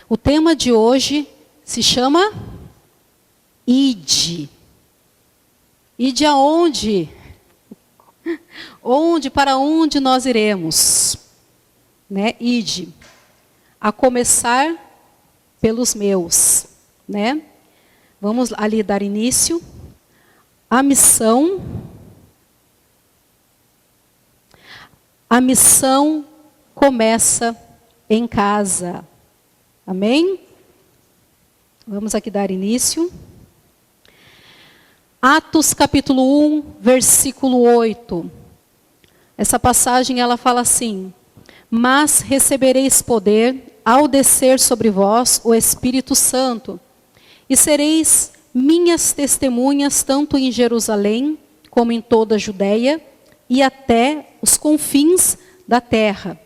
O tema de hoje se chama Ide. Ide aonde? Para onde nós iremos? Né? Ide. A começar pelos meus. Né? Vamos ali dar início. A missão começa em casa. Amém? Vamos aqui dar início. Atos capítulo 1, versículo 8. Essa passagem ela fala assim: mas recebereis poder ao descer sobre vós o Espírito Santo, e sereis minhas testemunhas tanto em Jerusalém como em toda a Judeia e até os confins da terra.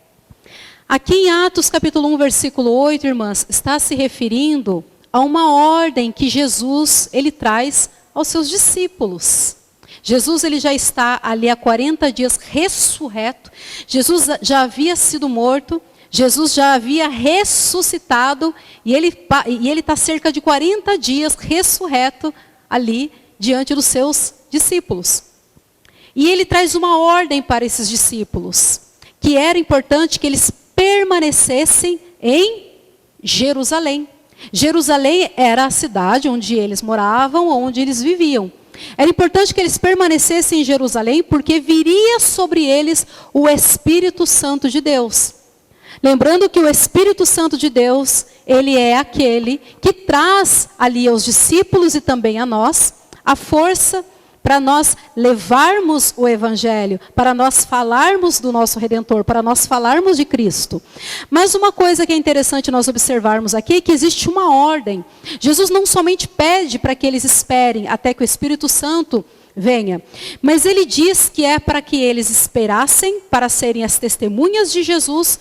Aqui em Atos capítulo 1, versículo 8, irmãs, está se referindo a uma ordem que Jesus ele traz aos seus discípulos. Jesus ele já está ali há 40 dias ressurreto. Jesus já havia sido morto. Jesus já havia ressuscitado. E ele está cerca de 40 dias ressurreto ali diante dos seus discípulos. E ele traz uma ordem para esses discípulos, que era importante que eles permanecessem em Jerusalém. Jerusalém era a cidade onde eles moravam, onde eles viviam. Era importante que eles permanecessem em Jerusalém, porque viria sobre eles o Espírito Santo de Deus. Lembrando que o Espírito Santo de Deus, ele é aquele que traz ali aos discípulos e também a nós a força para nós levarmos o Evangelho, para nós falarmos do nosso Redentor, para nós falarmos de Cristo. Mas uma coisa que é interessante nós observarmos aqui é que existe uma ordem. Jesus não somente pede para que eles esperem até que o Espírito Santo venha, mas ele diz que é para que eles esperassem para serem as testemunhas de Jesus,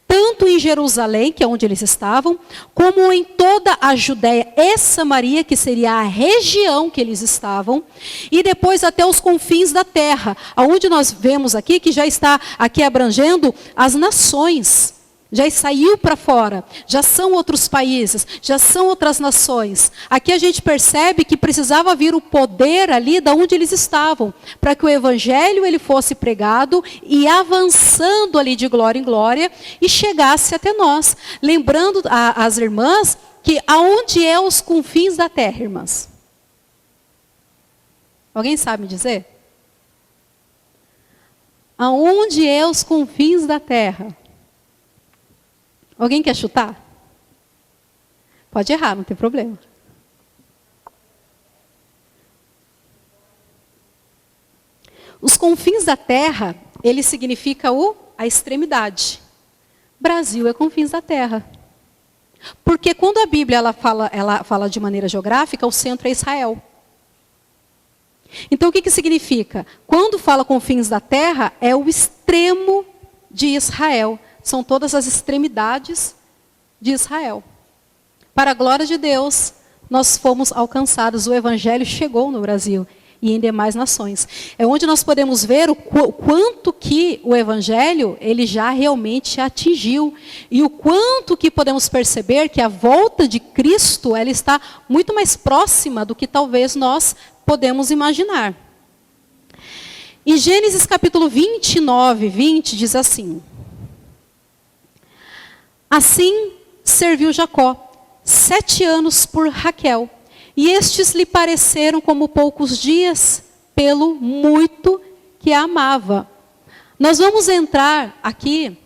tanto em Jerusalém, que é onde eles estavam, como em toda a Judéia e Samaria, que seria a região que eles estavam, e depois até os confins da terra, aonde nós vemos aqui, que já está aqui abrangendo as nações. Já saiu para fora, já são outros países, já são outras nações. Aqui a gente percebe que precisava vir o poder ali da onde eles estavam, para que o Evangelho ele fosse pregado e avançando ali de glória em glória e chegasse até nós. Lembrando as irmãs que aonde é os confins da terra, irmãs? Alguém sabe me dizer? Aonde é os confins da terra? Alguém quer chutar? Pode errar, não tem problema. Os confins da terra, ele significa a extremidade. Brasil é confins da terra. Porque quando a Bíblia ela fala de maneira geográfica, o centro é Israel. Então o que significa? Quando fala confins da terra, é o extremo de Israel. São todas as extremidades de Israel. Para a glória de Deus, nós fomos alcançados. O Evangelho chegou no Brasil e em demais nações. É onde nós podemos ver o quanto que o Evangelho ele já realmente atingiu. E o quanto que podemos perceber que a volta de Cristo ela está muito mais próxima do que talvez nós podemos imaginar. Em Gênesis capítulo 29, 20, diz assim: assim serviu Jacó 7 anos por Raquel, e estes lhe pareceram como poucos dias, pelo muito que a amava. Nós vamos entrar aqui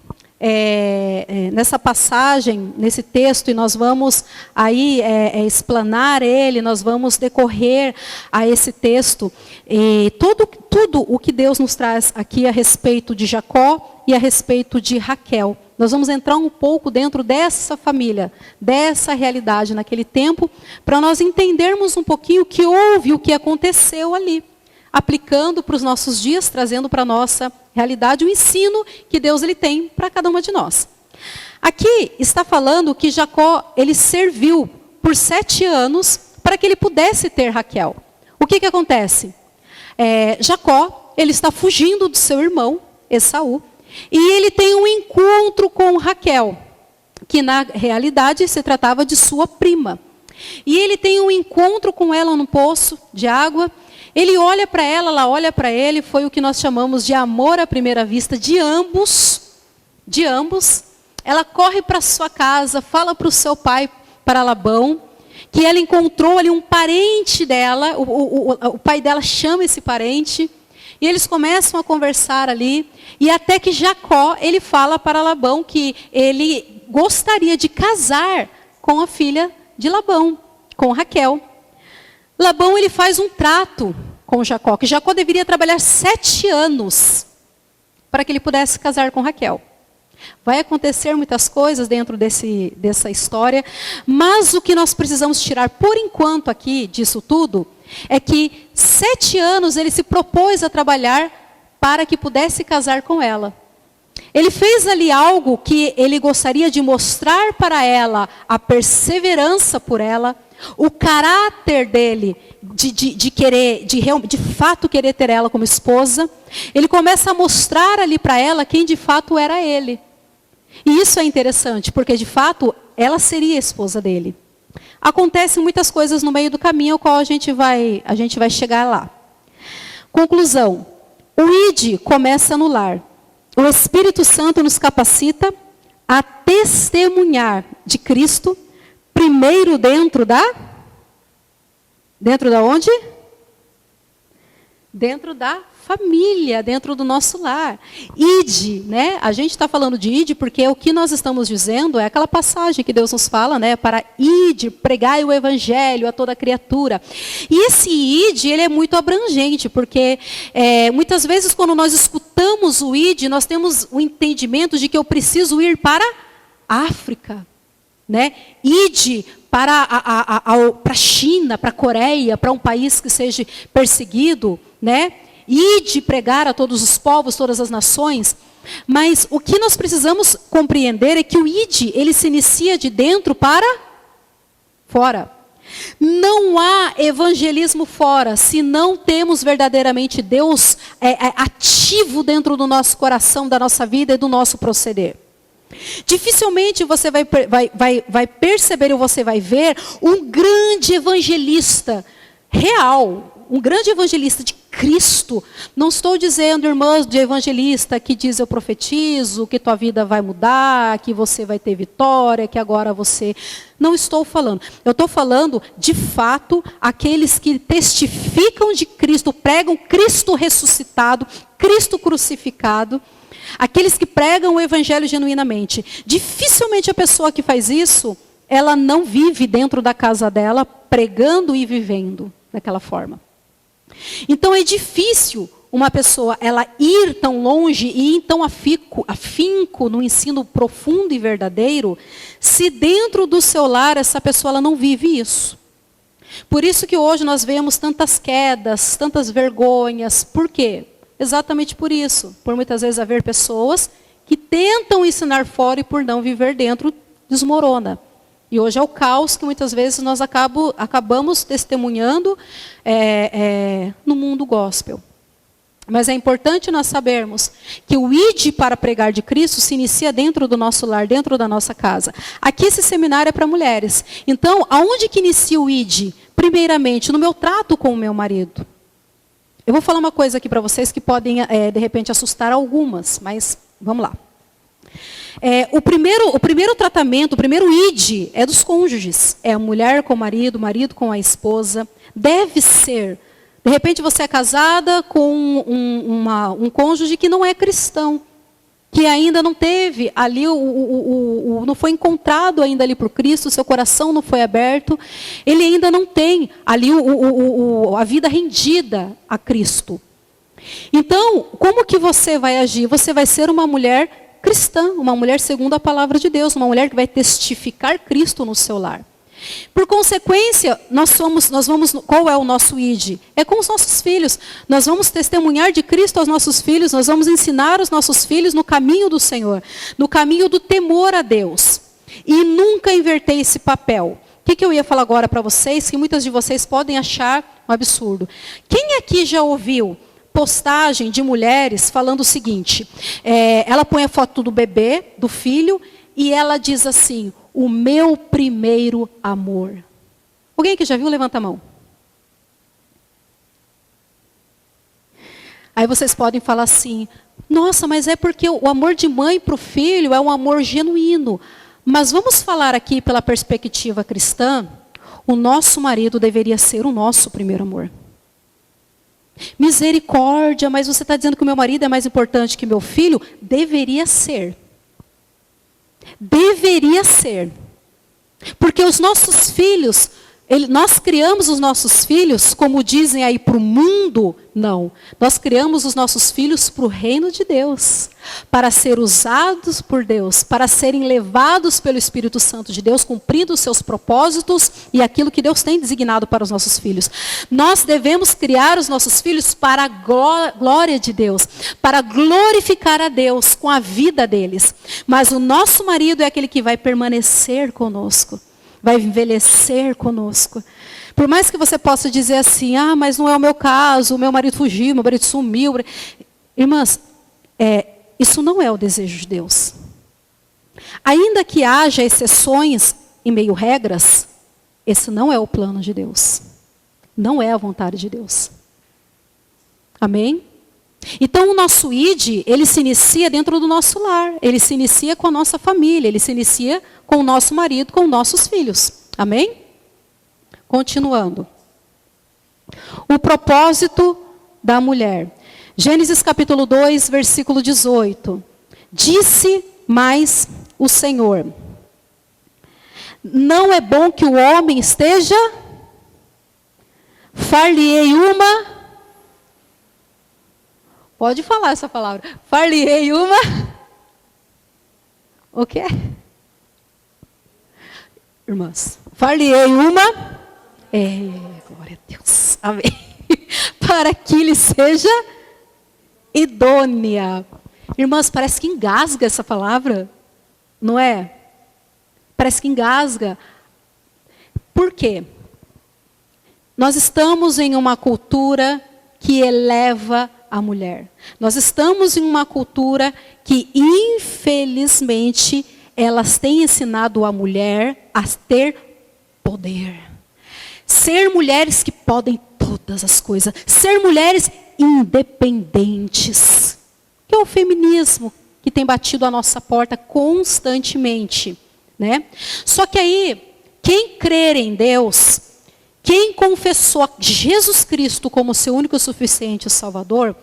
nessa passagem, nesse texto, e nós vamos aí explanar ele, nós vamos decorrer a esse texto. E tudo o que Deus nos traz aqui a respeito de Jacó e a respeito de Raquel. Nós vamos entrar um pouco dentro dessa família, dessa realidade naquele tempo, para nós entendermos um pouquinho o que houve, o que aconteceu ali. Aplicando para os nossos dias, trazendo para a nossa realidade o ensino que Deus ele tem para cada uma de nós. Aqui está falando que Jacó ele serviu por 7 anos para que ele pudesse ter Raquel. O que acontece? Jacó ele está fugindo do seu irmão, Esaú, e ele tem um encontro com Raquel. que na realidade se tratava de sua prima. E ele tem um encontro com ela no poço de água. Ele olha para ela olha para ele. Foi o que nós chamamos de amor à primeira vista de ambos. De ambos. Ela corre para sua casa, fala para o seu pai, para Labão, que ela encontrou ali um parente dela. O pai dela chama esse parente. E eles começam a conversar ali. E até que Jacó, ele fala para Labão que ele gostaria de casar com a filha de Labão, com Raquel. Labão, ele faz um trato com Jacó, que Jacó deveria trabalhar 7 anos para que ele pudesse casar com Raquel. Vai acontecer muitas coisas dentro dessa história, mas o que nós precisamos tirar por enquanto aqui disso tudo, é que 7 anos ele se propôs a trabalhar para que pudesse casar com ela. Ele fez ali algo que ele gostaria de mostrar para ela, a perseverança por ela, o caráter dele de fato querer ter ela como esposa. Ele começa a mostrar ali para ela quem de fato era ele. E isso é interessante, porque de fato ela seria a esposa dele. Acontecem muitas coisas no meio do caminho, ao qual a gente vai chegar lá. Conclusão. O ID começa no lar. O Espírito Santo nos capacita a testemunhar de Cristo, primeiro dentro da onde? Dentro da família, dentro do nosso lar. Ide, né? A gente está falando de ide porque o que nós estamos dizendo é aquela passagem que Deus nos fala, né? Para ide, pregai o evangelho a toda criatura. E esse ide, ele é muito abrangente, porque muitas vezes quando nós escutamos o ide, nós temos o entendimento de que eu preciso ir para a África, né? Ide para a China, para a Coreia, para um país que seja perseguido, né? Ide pregar a todos os povos, todas as nações. Mas o que nós precisamos compreender é que o ide, ele se inicia de dentro para fora. Não há evangelismo fora, se não temos verdadeiramente Deus ativo dentro do nosso coração, da nossa vida e do nosso proceder. Dificilmente você vai perceber ou você vai ver um grande evangelista real, um grande evangelista de Cristo. Não estou dizendo, irmãs, de evangelista que diz eu profetizo, que tua vida vai mudar, que você vai ter vitória, que agora você... Não estou falando. Eu estou falando, de fato, aqueles que testificam de Cristo, pregam Cristo ressuscitado, Cristo crucificado, aqueles que pregam o evangelho genuinamente. Dificilmente a pessoa que faz isso, ela não vive dentro da casa dela, pregando e vivendo daquela forma. Então é difícil uma pessoa ela ir tão longe e ir tão afinco no ensino profundo e verdadeiro, se dentro do seu lar essa pessoa ela não vive isso. Por isso que hoje nós vemos tantas quedas, tantas vergonhas. Por quê? Exatamente por isso. Por muitas vezes haver pessoas que tentam ensinar fora e por não viver dentro, desmorona. E hoje é o caos que muitas vezes nós acabamos testemunhando no mundo gospel. Mas é importante nós sabermos que o ide para pregar de Cristo se inicia dentro do nosso lar, dentro da nossa casa. Aqui esse seminário é para mulheres. Então, aonde que inicia o ide? Primeiramente, no meu trato com o meu marido. Eu vou falar uma coisa aqui para vocês que podem, de repente, assustar algumas, mas vamos lá. O primeiro tratamento, o primeiro ide é dos cônjuges. É a mulher com o marido com a esposa. Deve ser. De repente você é casada com um cônjuge que não é cristão. Que ainda não teve ali, não foi encontrado ainda ali por Cristo, seu coração não foi aberto. Ele ainda não tem ali a vida rendida a Cristo. Então, como que você vai agir? Você vai ser uma mulher cristã, uma mulher segundo a palavra de Deus, uma mulher que vai testificar Cristo no seu lar. Por consequência, qual é o nosso ide? É com os nossos filhos. Nós vamos testemunhar de Cristo aos nossos filhos, nós vamos ensinar os nossos filhos no caminho do Senhor, no caminho do temor a Deus. E nunca inverter esse papel. O que eu ia falar agora para vocês, que muitas de vocês podem achar um absurdo. Quem aqui já ouviu postagem de mulheres falando o seguinte, ela põe a foto do bebê, do filho, e ela diz assim, o meu primeiro amor. Alguém que já viu, levanta a mão. Aí vocês podem falar assim, nossa, mas é porque o amor de mãe para o filho é um amor genuíno. Mas vamos falar aqui pela perspectiva cristã, o nosso marido deveria ser o nosso primeiro amor. Misericórdia, mas você está dizendo que o meu marido é mais importante que meu filho? Deveria ser. Deveria ser. Porque os nossos filhos, nós criamos os nossos filhos, como dizem aí, para o mundo? Não. Nós criamos os nossos filhos para o reino de Deus. Para ser usados por Deus. Para serem levados pelo Espírito Santo de Deus, cumprindo os seus propósitos e aquilo que Deus tem designado para os nossos filhos. Nós devemos criar os nossos filhos para a glória de Deus. Para glorificar a Deus com a vida deles. Mas o nosso marido é aquele que vai permanecer conosco. Vai envelhecer conosco. Por mais que você possa dizer assim, mas não é o meu caso, o meu marido fugiu, meu marido sumiu. Irmãs, isso não é o desejo de Deus. Ainda que haja exceções e meio regras, esse não é o plano de Deus. Não é a vontade de Deus. Amém? Então o nosso ID, ele se inicia dentro do nosso lar. Ele se inicia com a nossa família. Ele se inicia com o nosso marido, com nossos filhos. Amém? Continuando. O propósito da mulher. Gênesis capítulo 2, versículo 18. Disse mais o Senhor: não é bom que o homem esteja, far-lhe-ei uma... Pode falar essa palavra. Far-lhe-ei uma... O quê? Irmãs, far-lhe-ei uma... glória a Deus. Amém. Para que lhe seja idônea. Irmãs, parece que engasga essa palavra. Não é? Parece que engasga. Por quê? Nós estamos em uma cultura que eleva a mulher. Nós estamos em uma cultura que, infelizmente, elas têm ensinado a mulher a ter poder. Ser mulheres que podem todas as coisas. Ser mulheres independentes. Que é o feminismo que tem batido a nossa porta constantemente. Né? Só que aí, quem crer em Deus, quem confessou Jesus Cristo como seu único e suficiente Salvador,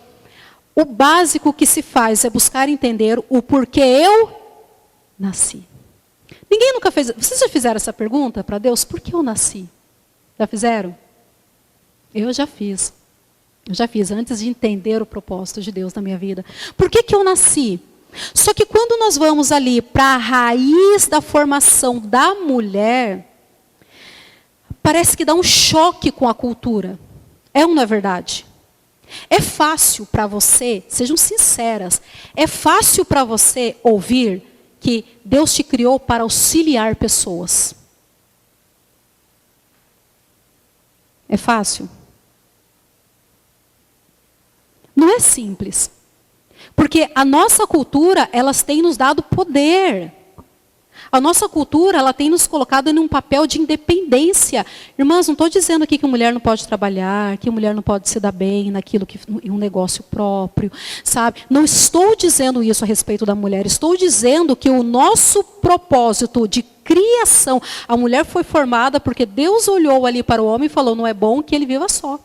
o básico que se faz é buscar entender o porquê eu nasci. Ninguém nunca fez... Vocês já fizeram essa pergunta para Deus? Por que eu nasci? Já fizeram? Eu já fiz. Eu já fiz antes de entender o propósito de Deus na minha vida. Por que eu nasci? Só que quando nós vamos ali para a raiz da formação da mulher, parece que dá um choque com a cultura. É ou não é verdade? É fácil para você, sejam sinceras, é fácil para você ouvir que Deus te criou para auxiliar pessoas. É fácil? Não é simples. Porque a nossa cultura, elas têm nos dado poder. A nossa cultura, ela tem nos colocado em um papel de independência. Irmãs, não estou dizendo aqui que a mulher não pode trabalhar, que a mulher não pode se dar bem naquilo que em um negócio próprio, sabe? Não estou dizendo isso a respeito da mulher. Estou dizendo que o nosso propósito de criação, a mulher foi formada porque Deus olhou ali para o homem e falou, não é bom que ele viva só.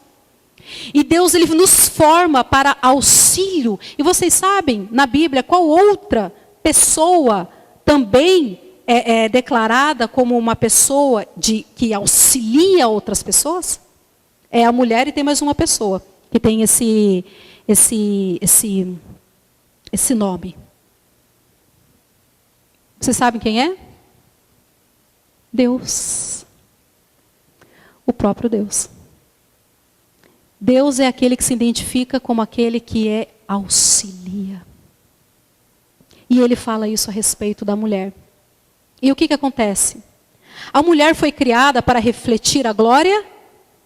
E Deus, ele nos forma para auxílio. E vocês sabem, na Bíblia, qual outra pessoa também é declarada como uma pessoa que auxilia outras pessoas? É a mulher, e tem mais uma pessoa que tem esse nome. Vocês sabem quem é? Deus. O próprio Deus. Deus é aquele que se identifica como aquele que auxilia. E ele fala isso a respeito da mulher. E o que acontece? A mulher foi criada para refletir a glória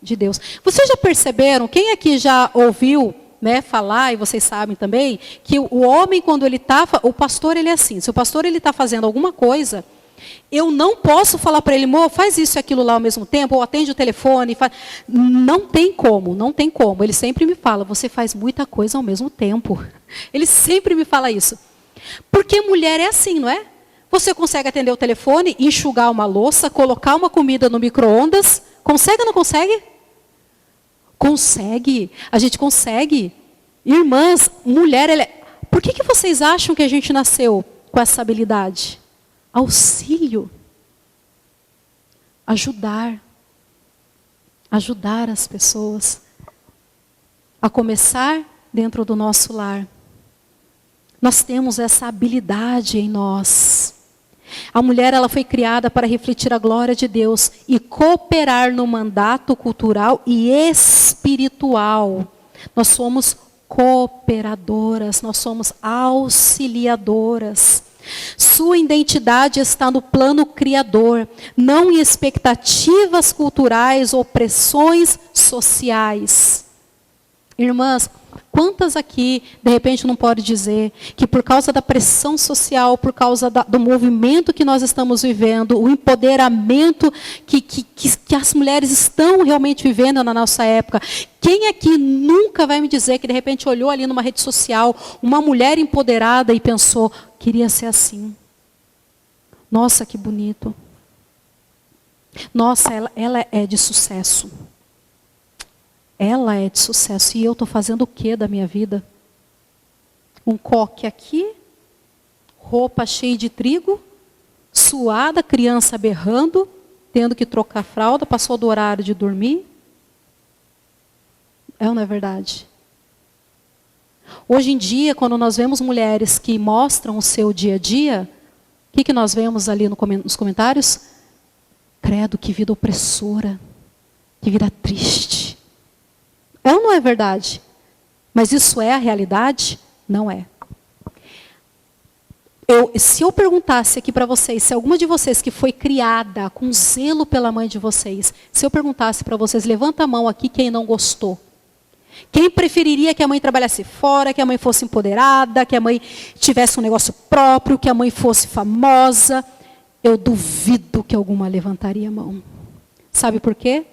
de Deus. Vocês já perceberam, quem aqui já ouviu né, falar, e vocês sabem também, que o homem, quando ele está, o pastor, ele é assim, se o pastor ele está fazendo alguma coisa, eu não posso falar para ele, amor, faz isso e aquilo lá ao mesmo tempo, ou atende o telefone, não tem como, não tem como. Ele sempre me fala, você faz muita coisa ao mesmo tempo. Ele sempre me fala isso. Porque mulher é assim, não é? Você consegue atender o telefone, enxugar uma louça, colocar uma comida no micro-ondas, consegue ou não consegue? Consegue, a gente consegue. Irmãs, mulher, por que vocês acham que a gente nasceu com essa habilidade? Auxílio. Ajudar as pessoas. A começar dentro do nosso lar. Nós temos essa habilidade em nós. A mulher, ela foi criada para refletir a glória de Deus e cooperar no mandato cultural e espiritual. Nós somos cooperadoras, nós somos auxiliadoras. Sua identidade está no plano criador, não em expectativas culturais ou pressões sociais. Irmãs, quantas aqui, de repente, não pode dizer que por causa da pressão social, por causa do movimento que nós estamos vivendo, o empoderamento que as mulheres estão realmente vivendo na nossa época, quem aqui nunca vai me dizer que de repente olhou ali numa rede social, uma mulher empoderada e pensou, queria ser assim. Nossa, que bonito. Nossa, ela é de sucesso. Ela é de sucesso. E eu estou fazendo o que da minha vida? Um coque aqui, roupa cheia de trigo, suada, criança berrando, tendo que trocar a fralda, passou do horário de dormir. É ou não é verdade? Hoje em dia, quando nós vemos mulheres que mostram o seu dia a dia, o que nós vemos ali nos comentários? Credo, que vida opressora, que vida triste. É ou não é verdade? Mas isso é a realidade? Não é. Se eu perguntasse aqui para vocês, se alguma de vocês que foi criada com zelo pela mãe de vocês, se eu perguntasse para vocês, levanta a mão aqui quem não gostou. Quem preferiria que a mãe trabalhasse fora, que a mãe fosse empoderada, que a mãe tivesse um negócio próprio, que a mãe fosse famosa? Eu duvido que alguma levantaria a mão. Sabe por quê?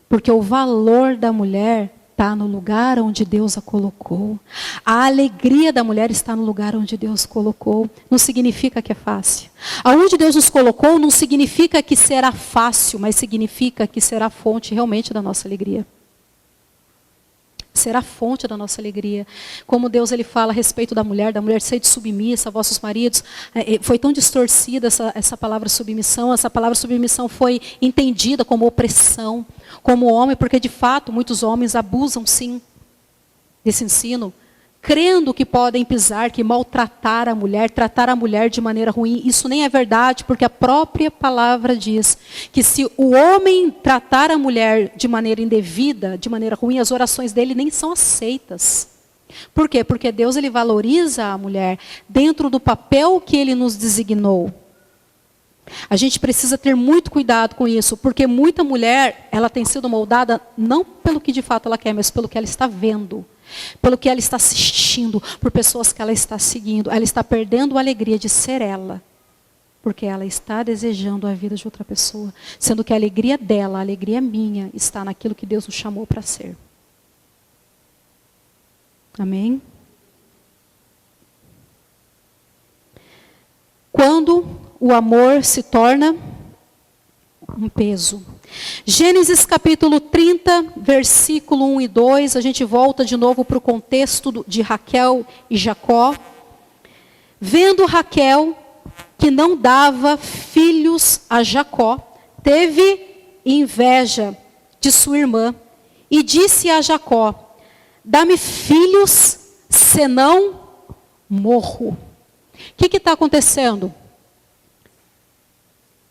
Porque o valor da mulher está no lugar onde Deus a colocou. A alegria da mulher está no lugar onde Deus colocou. Não significa que é fácil. Aonde Deus nos colocou não significa que será fácil, mas significa que será a fonte realmente da nossa alegria. Será a fonte da nossa alegria. Como Deus ele fala a respeito da mulher sede submissa a vossos maridos. Foi tão distorcida essa palavra submissão. Essa palavra submissão foi entendida como opressão, como homem, porque de fato muitos homens abusam sim desse ensino, crendo que podem pisar, que maltratar a mulher, tratar a mulher de maneira ruim. Isso nem é verdade, porque a própria palavra diz que se o homem tratar a mulher de maneira indevida, de maneira ruim, as orações dele nem são aceitas. Por quê? Porque Deus ele valoriza a mulher dentro do papel que ele nos designou. A gente precisa ter muito cuidado com isso, porque muita mulher, ela tem sido moldada não pelo que de fato ela quer, mas pelo que ela está vendo. Pelo que ela está assistindo, por pessoas que ela está seguindo. Ela está perdendo a alegria de ser ela, porque ela está desejando a vida de outra pessoa, sendo que a alegria dela, a alegria minha, está naquilo que Deus nos chamou para ser. Amém? Quando o amor se torna um peso. Gênesis capítulo 30, versículo 1 e 2, a gente volta de novo para o contexto de Raquel e Jacó. Vendo Raquel que não dava filhos a Jacó, teve inveja de sua irmã e disse a Jacó, dá-me filhos, senão morro. O que está acontecendo?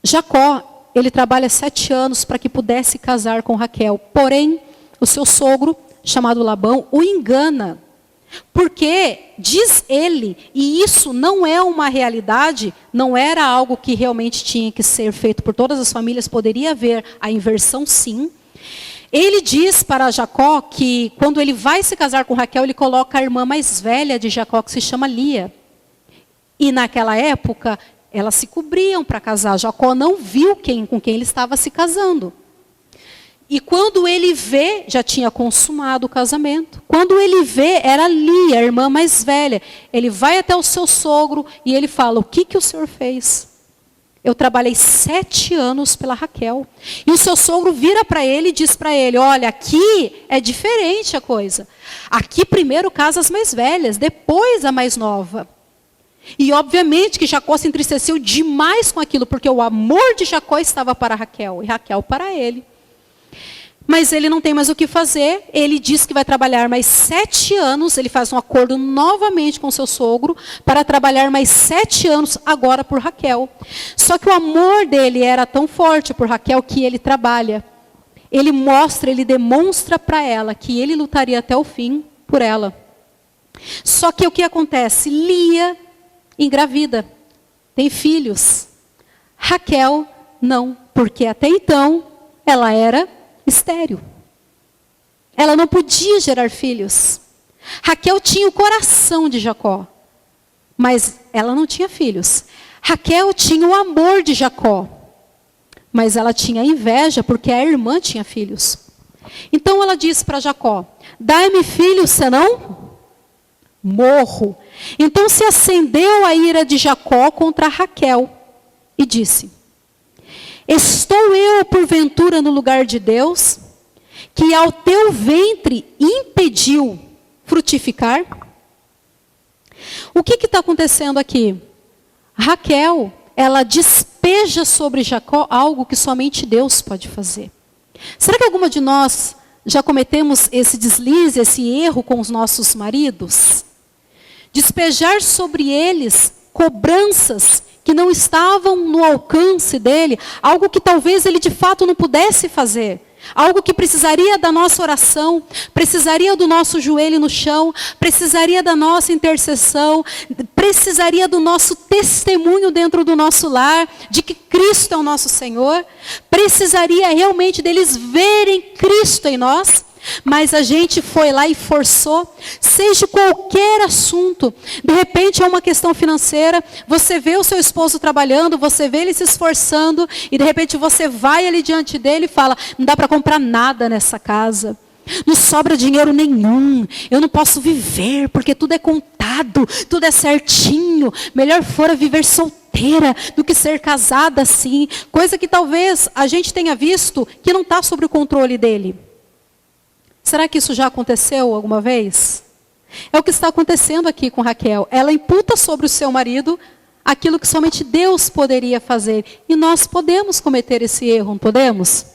Jacó, ele trabalha 7 anos para que pudesse casar com Raquel. Porém, o seu sogro, chamado Labão, o engana. Porque, diz ele, e isso não é uma realidade, não era algo que realmente tinha que ser feito por todas as famílias, poderia haver a inversão sim. Ele diz para Jacó que quando ele vai se casar com Raquel, ele coloca a irmã mais velha de Jacó, que se chama Lia. E naquela época, elas se cobriam para casar. Jacó não viu com quem ele estava se casando. E quando ele vê, já tinha consumado o casamento. Quando ele vê, era Lia, a irmã mais velha. Ele vai até o seu sogro e ele fala: o que o senhor fez? Eu trabalhei 7 anos pela Raquel. E o seu sogro vira para ele e diz para ele: olha, aqui é diferente a coisa. Aqui primeiro casa as mais velhas, depois a mais nova. E obviamente que Jacó se entristeceu demais com aquilo, porque o amor de Jacó estava para Raquel e Raquel para ele. Mas ele não tem mais o que fazer, ele diz que vai trabalhar mais 7 anos, ele faz um acordo novamente com seu sogro, para trabalhar mais 7 anos agora por Raquel. Só que o amor dele era tão forte por Raquel que ele trabalha. Ele demonstra para ela que ele lutaria até o fim por ela. Só que o que acontece? Lia engravida, tem filhos. Raquel não, porque até então ela era estéril. Ela não podia gerar filhos. Raquel tinha o coração de Jacó, mas ela não tinha filhos. Raquel tinha o amor de Jacó, mas ela tinha inveja porque a irmã tinha filhos. Então ela disse para Jacó: dai-me filhos, senão morro. Então se acendeu a ira de Jacó contra Raquel e disse: estou eu, porventura, no lugar de Deus, que ao teu ventre impediu frutificar? O que está acontecendo aqui? Raquel, ela despeja sobre Jacó algo que somente Deus pode fazer. Será que alguma de nós já cometemos esse deslize, esse erro com os nossos maridos? Despejar sobre eles cobranças que não estavam no alcance dele, algo que talvez ele de fato não pudesse fazer, algo que precisaria da nossa oração, precisaria do nosso joelho no chão, precisaria da nossa intercessão, precisaria do nosso testemunho dentro do nosso lar, de que Cristo é o nosso Senhor, precisaria realmente deles verem Cristo em nós. Mas a gente foi lá e forçou, seja qualquer assunto. De repente é uma questão financeira, você vê o seu esposo trabalhando, você vê ele se esforçando, e de repente você vai ali diante dele e fala: não dá para comprar nada nessa casa, não sobra dinheiro nenhum, eu não posso viver, porque tudo é contado, tudo é certinho, melhor fora viver solteira do que ser casada assim. Coisa que talvez a gente tenha visto que não está sob o controle dele. Será que isso já aconteceu alguma vez? É o que está acontecendo aqui com Raquel. Ela imputa sobre o seu marido aquilo que somente Deus poderia fazer. E nós podemos cometer esse erro, não podemos?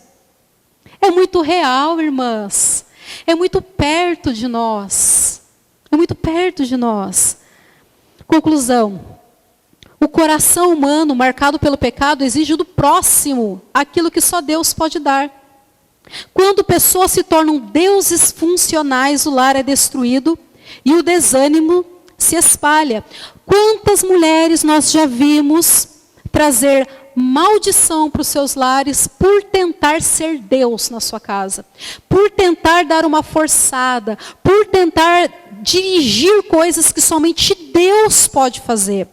É muito real, irmãs. É muito perto de nós. É muito perto de nós. Conclusão. O coração humano, marcado pelo pecado, exige do próximo aquilo que só Deus pode dar. Quando pessoas se tornam deuses funcionais, o lar é destruído e o desânimo se espalha. Quantas mulheres nós já vimos trazer maldição para os seus lares por tentar ser Deus na sua casa, por tentar dar uma forçada, por tentar dirigir coisas que somente Deus pode fazer.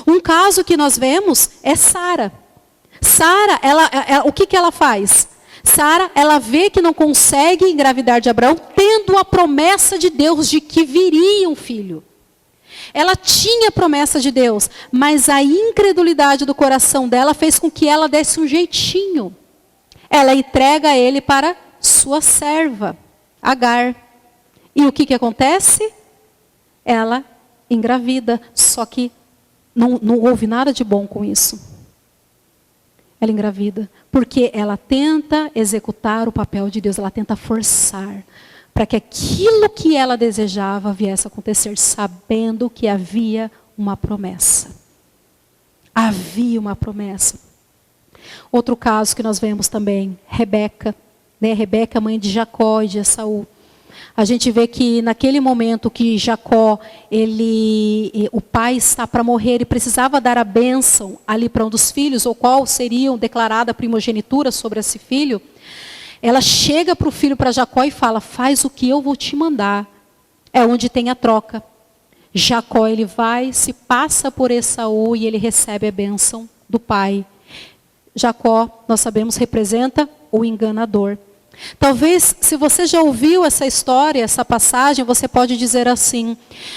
Um caso que nós vemos é Sara. Sara, o que ela faz? Sara, ela vê que não consegue engravidar de Abraão, tendo a promessa de Deus de que viria um filho. Ela tinha a promessa de Deus, mas a incredulidade do coração dela fez com que ela desse um jeitinho. Ela entrega ele para sua serva, Agar. E o que acontece? Ela engravida, só que não houve nada de bom com isso. Ela engravida, porque ela tenta executar o papel de Deus, ela tenta forçar, para que aquilo que ela desejava viesse a acontecer, sabendo que havia uma promessa. Havia uma promessa. Outro caso que nós vemos também, Rebeca. Rebeca, mãe de Jacó e de Esaú. A gente vê que naquele momento que Jacó, o pai está para morrer e precisava dar a bênção ali para um dos filhos, ou qual seria declarada a primogenitura sobre esse filho, Ela chega para o filho, para Jacó, e fala: faz o que eu vou te mandar. É onde tem a troca. Jacó, ele vai, se passa por Esaú e ele recebe a bênção do pai. Jacó, nós sabemos, representa o enganador. Talvez, se você já ouviu essa história, essa passagem, você pode dizer assim: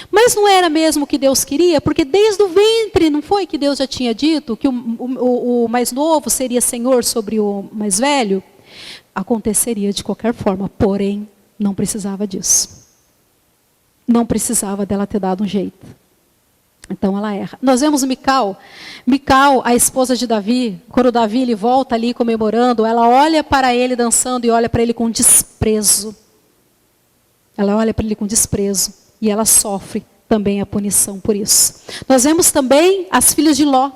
mas não era mesmo o que Deus queria? Porque desde o ventre, não foi que Deus já tinha dito que o mais novo seria senhor sobre o mais velho? Aconteceria de qualquer forma, porém, não precisava disso. Não precisava dela ter dado um jeito. Então ela erra. Nós vemos Mical, a esposa de Davi, quando Davi ele volta ali comemorando, ela olha para ele dançando e olha para ele com desprezo. Ela olha para ele com desprezo e ela sofre também a punição por isso. Nós vemos também as filhas de Ló.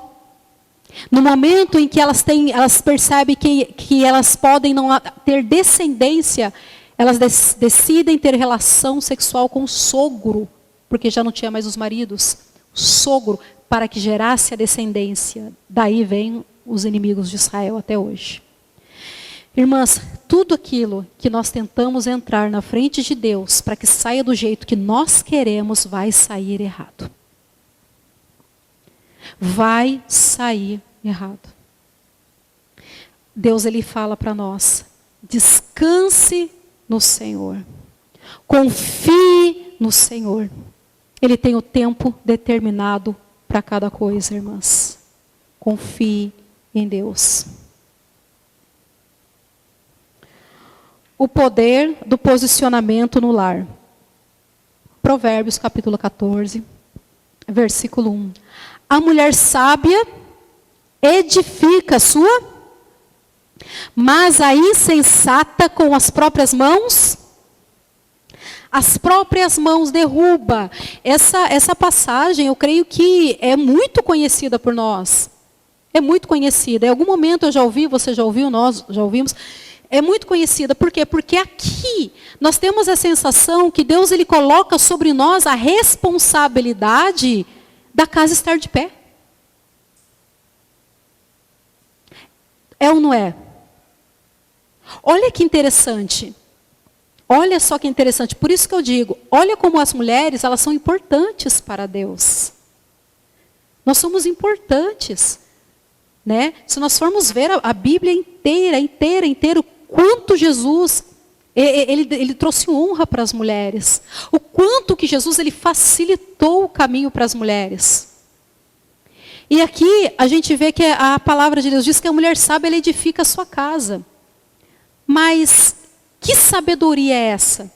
No momento em que elas percebem que elas podem não ter descendência, elas decidem ter relação sexual com o sogro, porque já não tinha mais os maridos. Sogro, para que gerasse a descendência. Daí vem os inimigos de Israel até hoje. Irmãs, tudo aquilo que nós tentamos entrar na frente de Deus para que saia do jeito que nós queremos, vai sair errado. Vai sair errado. Deus, ele fala para nós: descanse no Senhor. Confie no Senhor. Ele tem o tempo determinado para cada coisa, irmãs. Confie em Deus. O poder do posicionamento no lar. Provérbios capítulo 14, versículo 1. A mulher sábia edifica a sua, mas a insensata com as próprias mãos, as próprias mãos derruba. Essa passagem, eu creio que é muito conhecida por nós. É muito conhecida. Em algum momento eu já ouvi, você já ouviu, nós já ouvimos. É muito conhecida. Por quê? Porque aqui nós temos a sensação que Deus ele coloca sobre nós a responsabilidade da casa estar de pé. É ou não é? Olha que interessante. Olha só que interessante. Por isso que eu digo, olha como as mulheres, elas são importantes para Deus. Nós somos importantes. Né? Se nós formos ver a Bíblia inteira, o quanto Jesus, ele trouxe honra para as mulheres. O quanto que Jesus, ele facilitou o caminho para as mulheres. E aqui a gente vê que a palavra de Deus diz que a mulher sábia, ela edifica a sua casa. Mas que sabedoria é essa?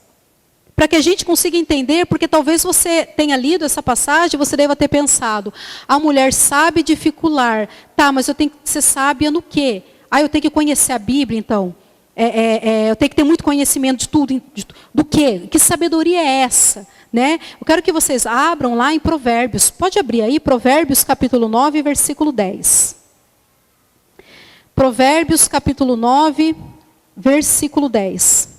Para que a gente consiga entender, porque talvez você tenha lido essa passagem, você deva ter pensado: a mulher sabe edificar. Tá, mas eu tenho que ser sábia no quê? Eu tenho que conhecer a Bíblia, então. Eu tenho que ter muito conhecimento de tudo. Do quê? Que sabedoria é essa? Né? Eu quero que vocês abram lá em Provérbios. Pode abrir aí, Provérbios capítulo 9, versículo 10. Provérbios capítulo 9, versículo 10.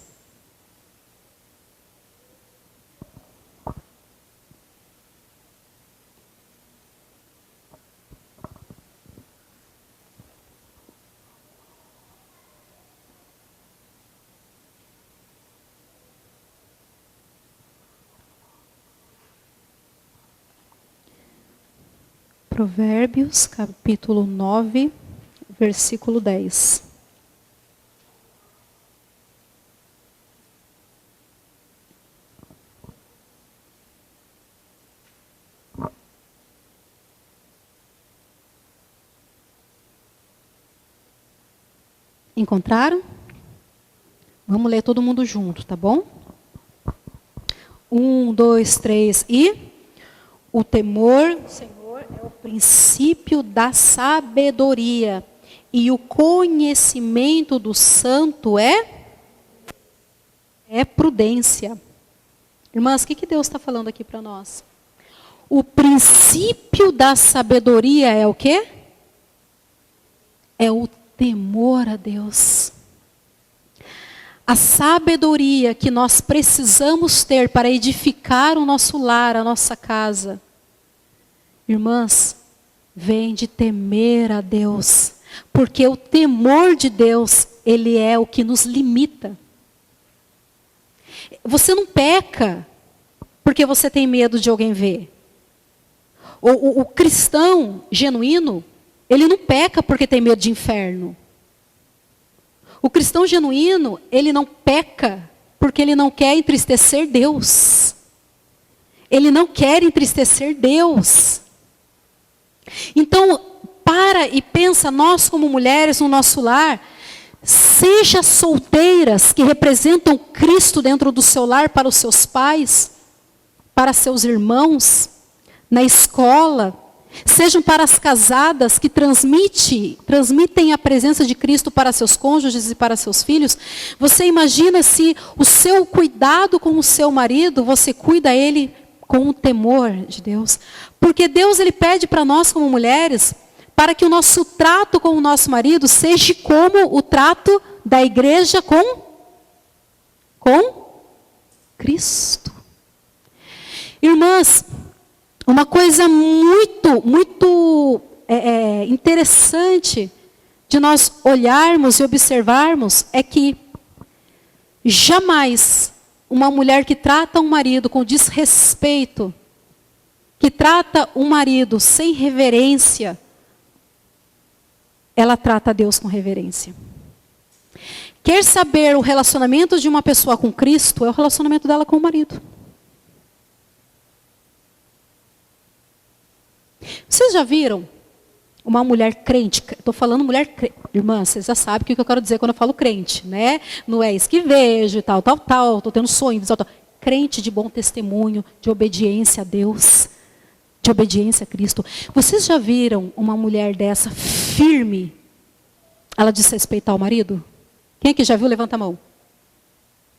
Provérbios, capítulo 9, versículo 10. Encontraram? Vamos ler todo mundo junto, tá bom? 1, 2, 3 e... O temor do Senhor é o princípio da sabedoria, e o conhecimento do santo é prudência. Irmãs, o que Deus está falando aqui para nós? O princípio da sabedoria é o quê? É o temor a Deus. A sabedoria que nós precisamos ter para edificar o nosso lar, a nossa casa, irmãs, vem de temer a Deus. Porque o temor de Deus ele é o que nos limita. Você não peca porque você tem medo de alguém ver. O cristão genuíno, ele não peca porque tem medo de inferno. O cristão genuíno, ele não peca porque ele não quer entristecer Deus. Ele não quer entristecer Deus. Então, para e pensa, nós como mulheres no nosso lar, seja solteiras que representam Cristo dentro do seu lar para os seus pais, para seus irmãos, na escola, sejam para as casadas que transmitem a presença de Cristo para seus cônjuges e para seus filhos. Você imagina se o seu cuidado com o seu marido, você cuida ele com o temor de Deus. Porque Deus, ele pede para nós como mulheres, para que o nosso trato com o nosso marido seja como o trato da igreja com Cristo. Irmãs, uma coisa muito interessante de nós olharmos e observarmos é que jamais uma mulher que trata um marido com desrespeito, que trata um marido sem reverência, ela trata a Deus com reverência. Quer saber o relacionamento de uma pessoa com Cristo? É o relacionamento dela com o marido. Vocês já viram uma mulher crente? Estou falando mulher crente. Irmã, vocês já sabem o que eu quero dizer quando eu falo crente, né? Não é isso que vejo e tal. Estou tendo sonho, tal. Crente de bom testemunho, de obediência a Deus, de obediência a Cristo. Vocês já viram uma mulher dessa firme, ela desrespeitar o marido? Quem aqui já viu? Levanta a mão.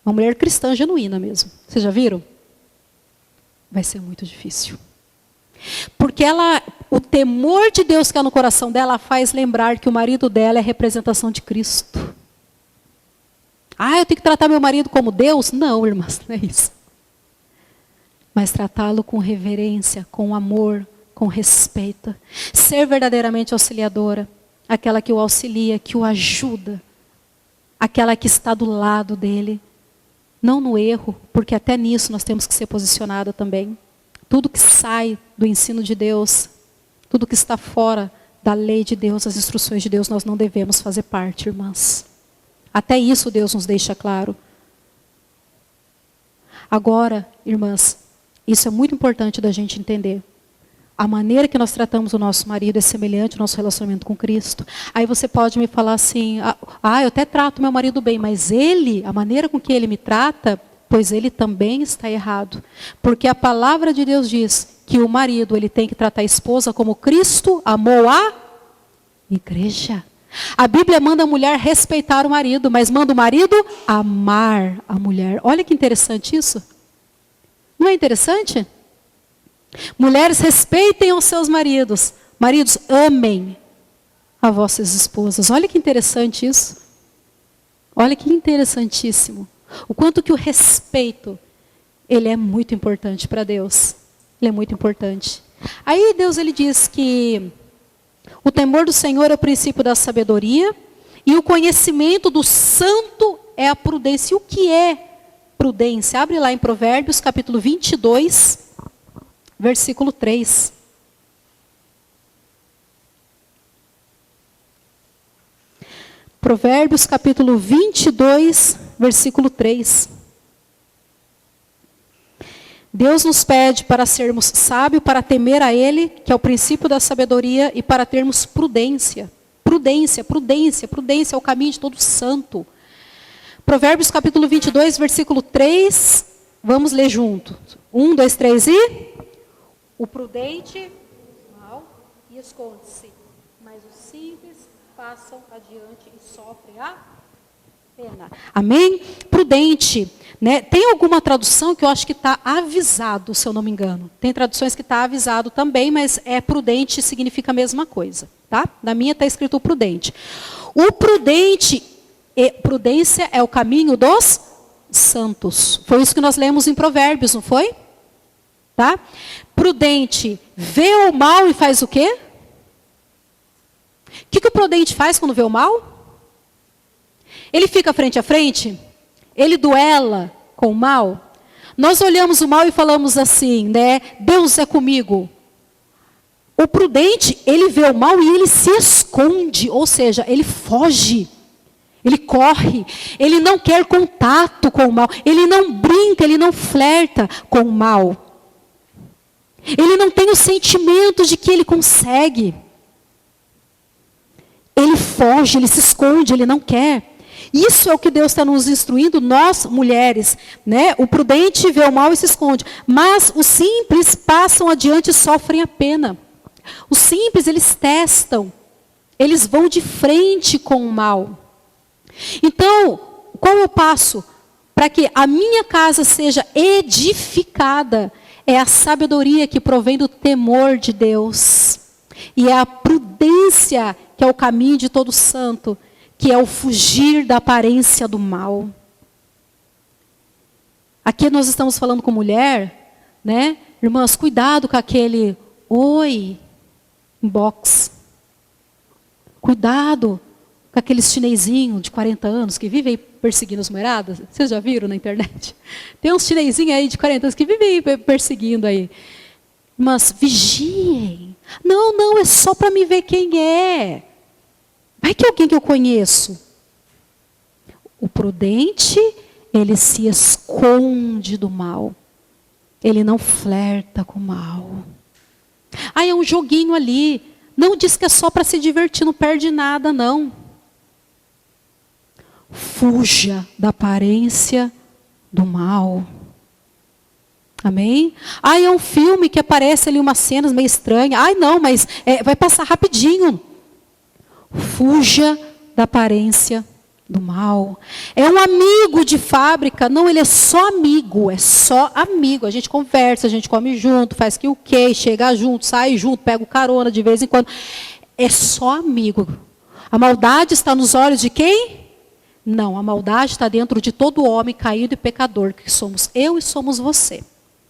Uma mulher cristã genuína mesmo. Vocês já viram? Vai ser muito difícil. Porque o temor de Deus que há no coração dela faz lembrar que o marido dela é representação de Cristo. Eu tenho que tratar meu marido como Deus? Não, irmãs, não é isso. Mas tratá-lo com reverência, com amor, com respeito. Ser verdadeiramente auxiliadora. Aquela que o auxilia, que o ajuda. Aquela que está do lado dele. Não no erro, porque até nisso nós temos que ser posicionada também. Tudo que sai do ensino de Deus, tudo que está fora da lei de Deus, as instruções de Deus, nós não devemos fazer parte, irmãs. Até isso Deus nos deixa claro. Agora, irmãs, isso é muito importante da gente entender. A maneira que nós tratamos o nosso marido é semelhante ao nosso relacionamento com Cristo. Aí você pode me falar assim, eu até trato meu marido bem, mas a maneira com que ele me trata, pois ele também está errado. Porque a palavra de Deus diz que o marido ele tem que tratar a esposa como Cristo amou a igreja. A Bíblia manda a mulher respeitar o marido, mas manda o marido amar a mulher. Olha que interessante isso. Não é interessante? Mulheres, respeitem os seus maridos. Maridos, amem as vossas esposas. Olha que interessante isso. Olha que interessantíssimo. O quanto que o respeito, ele é muito importante para Deus. Ele é muito importante. Aí Deus ele diz que o temor do Senhor é o princípio da sabedoria e o conhecimento do santo é a prudência. E o que é prudência? Abre lá em Provérbios, capítulo 22, versículo 3. Provérbios, capítulo 22, versículo 3. Deus nos pede para sermos sábios, para temer a Ele, que é o princípio da sabedoria, e para termos prudência. Prudência, prudência, prudência é o caminho de todo santo. Provérbios, capítulo 22, versículo 3. Vamos ler junto. 1, 2, 3 e... O prudente mal e esconde-se, mas os simples passam adiante e sofrem a pena. Amém? Prudente. Né? Tem alguma tradução que eu acho que está avisado, se eu não me engano. Tem traduções que está avisado também, mas prudente significa a mesma coisa. Tá? Na minha está escrito prudente. O prudente, prudência é o caminho dos santos. Foi isso que nós lemos em Provérbios, não foi? Tá? Prudente vê o mal e faz o quê? O que o prudente faz quando vê o mal? Ele fica frente a frente, ele duela com o mal. Nós olhamos o mal e falamos assim, né? Deus é comigo. O prudente, ele vê o mal e ele se esconde, ou seja, ele foge. Ele corre, ele não quer contato com o mal, ele não brinca, ele não flerta com o mal. Ele não tem o sentimento de que ele consegue. Ele foge, ele se esconde, ele não quer. Isso é o que Deus está nos instruindo, nós mulheres, né? O prudente vê o mal e se esconde, mas os simples passam adiante e sofrem a pena. Os simples, eles testam, eles vão de frente com o mal. Então, qual é o passo para que a minha casa seja edificada? É a sabedoria que provém do temor de Deus. E é a prudência que é o caminho de todo santo, que é o fugir da aparência do mal. Aqui nós estamos falando com mulher, né? Irmãs, cuidado com aquele oi, inbox. Cuidado com aqueles chinesinhos de 40 anos que vivem aí perseguindo as mulheradas. Vocês já viram na internet? Tem uns chinesinhos aí de 40 anos que vivem aí perseguindo aí. Mas vigiem. Não, é só para me ver quem é. Vai que é alguém que eu conheço. O prudente, ele se esconde do mal. Ele não flerta com o mal. Ah, é um joguinho ali. Não diz que é só para se divertir, não perde nada, não. Fuja da aparência do mal. Amém? Ah, é um filme que aparece ali umas cenas meio estranhas. Ai, não, mas vai passar rapidinho. Fuja da aparência do mal. É um amigo de fábrica. Não, ele é só amigo. É só amigo. A gente conversa, a gente come junto, faz que o quê, chega junto, sai junto, pega o carona de vez em quando. É só amigo. A maldade está nos olhos de quem? Não, a maldade está dentro de todo homem caído e pecador, que somos eu e somos você.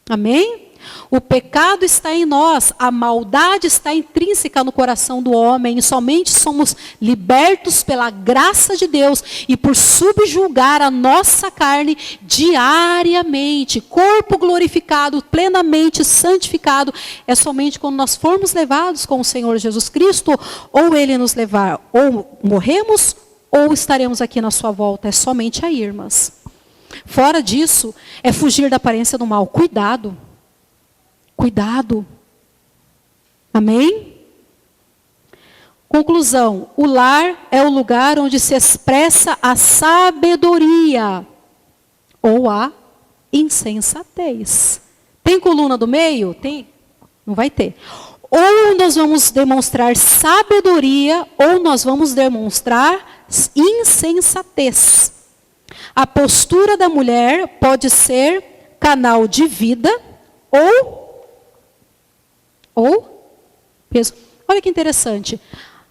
Amém? O pecado está em nós, a maldade está intrínseca no coração do homem, e somente somos libertos pela graça de Deus e por subjugar a nossa carne diariamente. Corpo glorificado, plenamente santificado, é somente quando nós formos levados com o Senhor Jesus Cristo, ou Ele nos levar, ou morremos, ou estaremos aqui na sua volta. É somente aí, irmãs. Fora disso, é fugir da aparência do mal. Cuidado. Cuidado. Amém? Conclusão. O lar é o lugar onde se expressa a sabedoria ou a insensatez. Tem coluna do meio? Tem? Não vai ter. Ou nós vamos demonstrar sabedoria, ou nós vamos demonstrar insensatez. A postura da mulher pode ser canal de vida ou peso. Olha que interessante.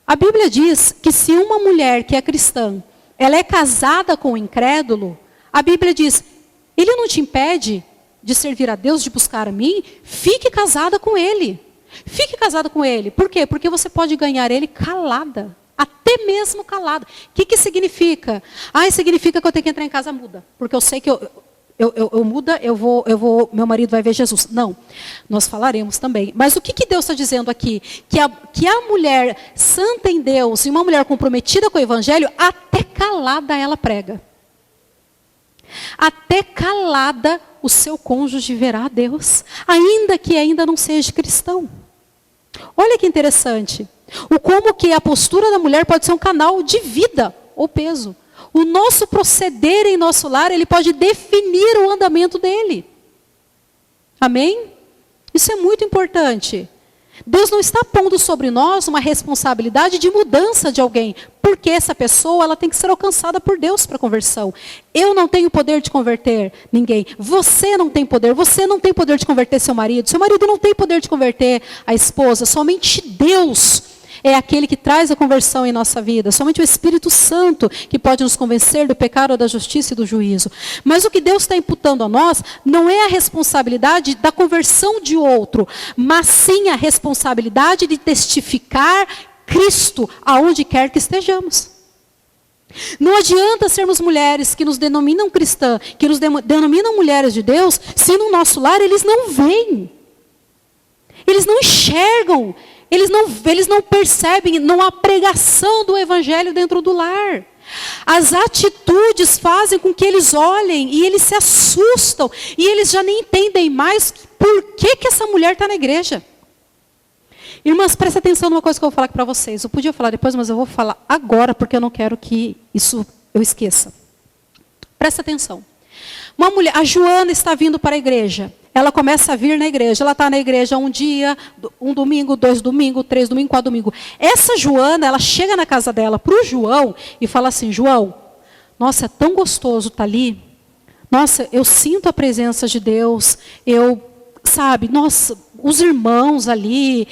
A Bíblia diz que se uma mulher que é cristã, ela é casada com um incrédulo, a Bíblia diz, ele não te impede de servir a Deus, de buscar a mim, fique casada com ele. Fique casada com ele. Por quê? Porque você pode ganhar ele calada. Até mesmo calada. O que significa? Significa que eu tenho que entrar em casa muda. Porque eu sei que eu muda, meu marido vai ver Jesus. Não, nós falaremos também. Mas o que Deus está dizendo aqui? Que a mulher santa em Deus e uma mulher comprometida com o Evangelho, até calada ela prega. Até calada o seu cônjuge verá a Deus. Ainda que ainda não seja cristão. Olha que interessante. Como que a postura da mulher pode ser um canal de vida ou peso. O nosso proceder em nosso lar, ele pode definir o andamento dele. Amém? Isso é muito importante. Deus não está pondo sobre nós uma responsabilidade de mudança de alguém, porque essa pessoa ela tem que ser alcançada por Deus para conversão. Eu não tenho poder de converter ninguém. Você não tem poder de converter seu marido não tem poder de converter a esposa. Somente Deus é aquele que traz a conversão em nossa vida. Somente o Espírito Santo que pode nos convencer do pecado, da justiça e do juízo. Mas o que Deus está imputando a nós não é a responsabilidade da conversão de outro, mas sim a responsabilidade de testificar Cristo aonde quer que estejamos. Não adianta sermos mulheres que nos denominam cristã, que nos denominam mulheres de Deus, se no nosso lar eles não veem. Eles não enxergam, eles não percebem, não há pregação do evangelho dentro do lar. As atitudes fazem com que eles olhem e eles se assustam e eles já nem entendem mais por que essa mulher está na igreja. Irmãs, presta atenção numa coisa que eu vou falar aqui para vocês. Eu podia falar depois, mas eu vou falar agora porque eu não quero que isso eu esqueça. Presta atenção. Uma mulher, a Joana está vindo para a igreja. Ela começa a vir na igreja. Ela está na igreja um dia, um domingo, 2 domingos, 3 domingos, 4 domingos. Essa Joana, ela chega na casa dela para o João e fala assim: João, nossa, é tão gostoso estar ali. Nossa, eu sinto a presença de Deus. Sabe, nossa, os irmãos ali.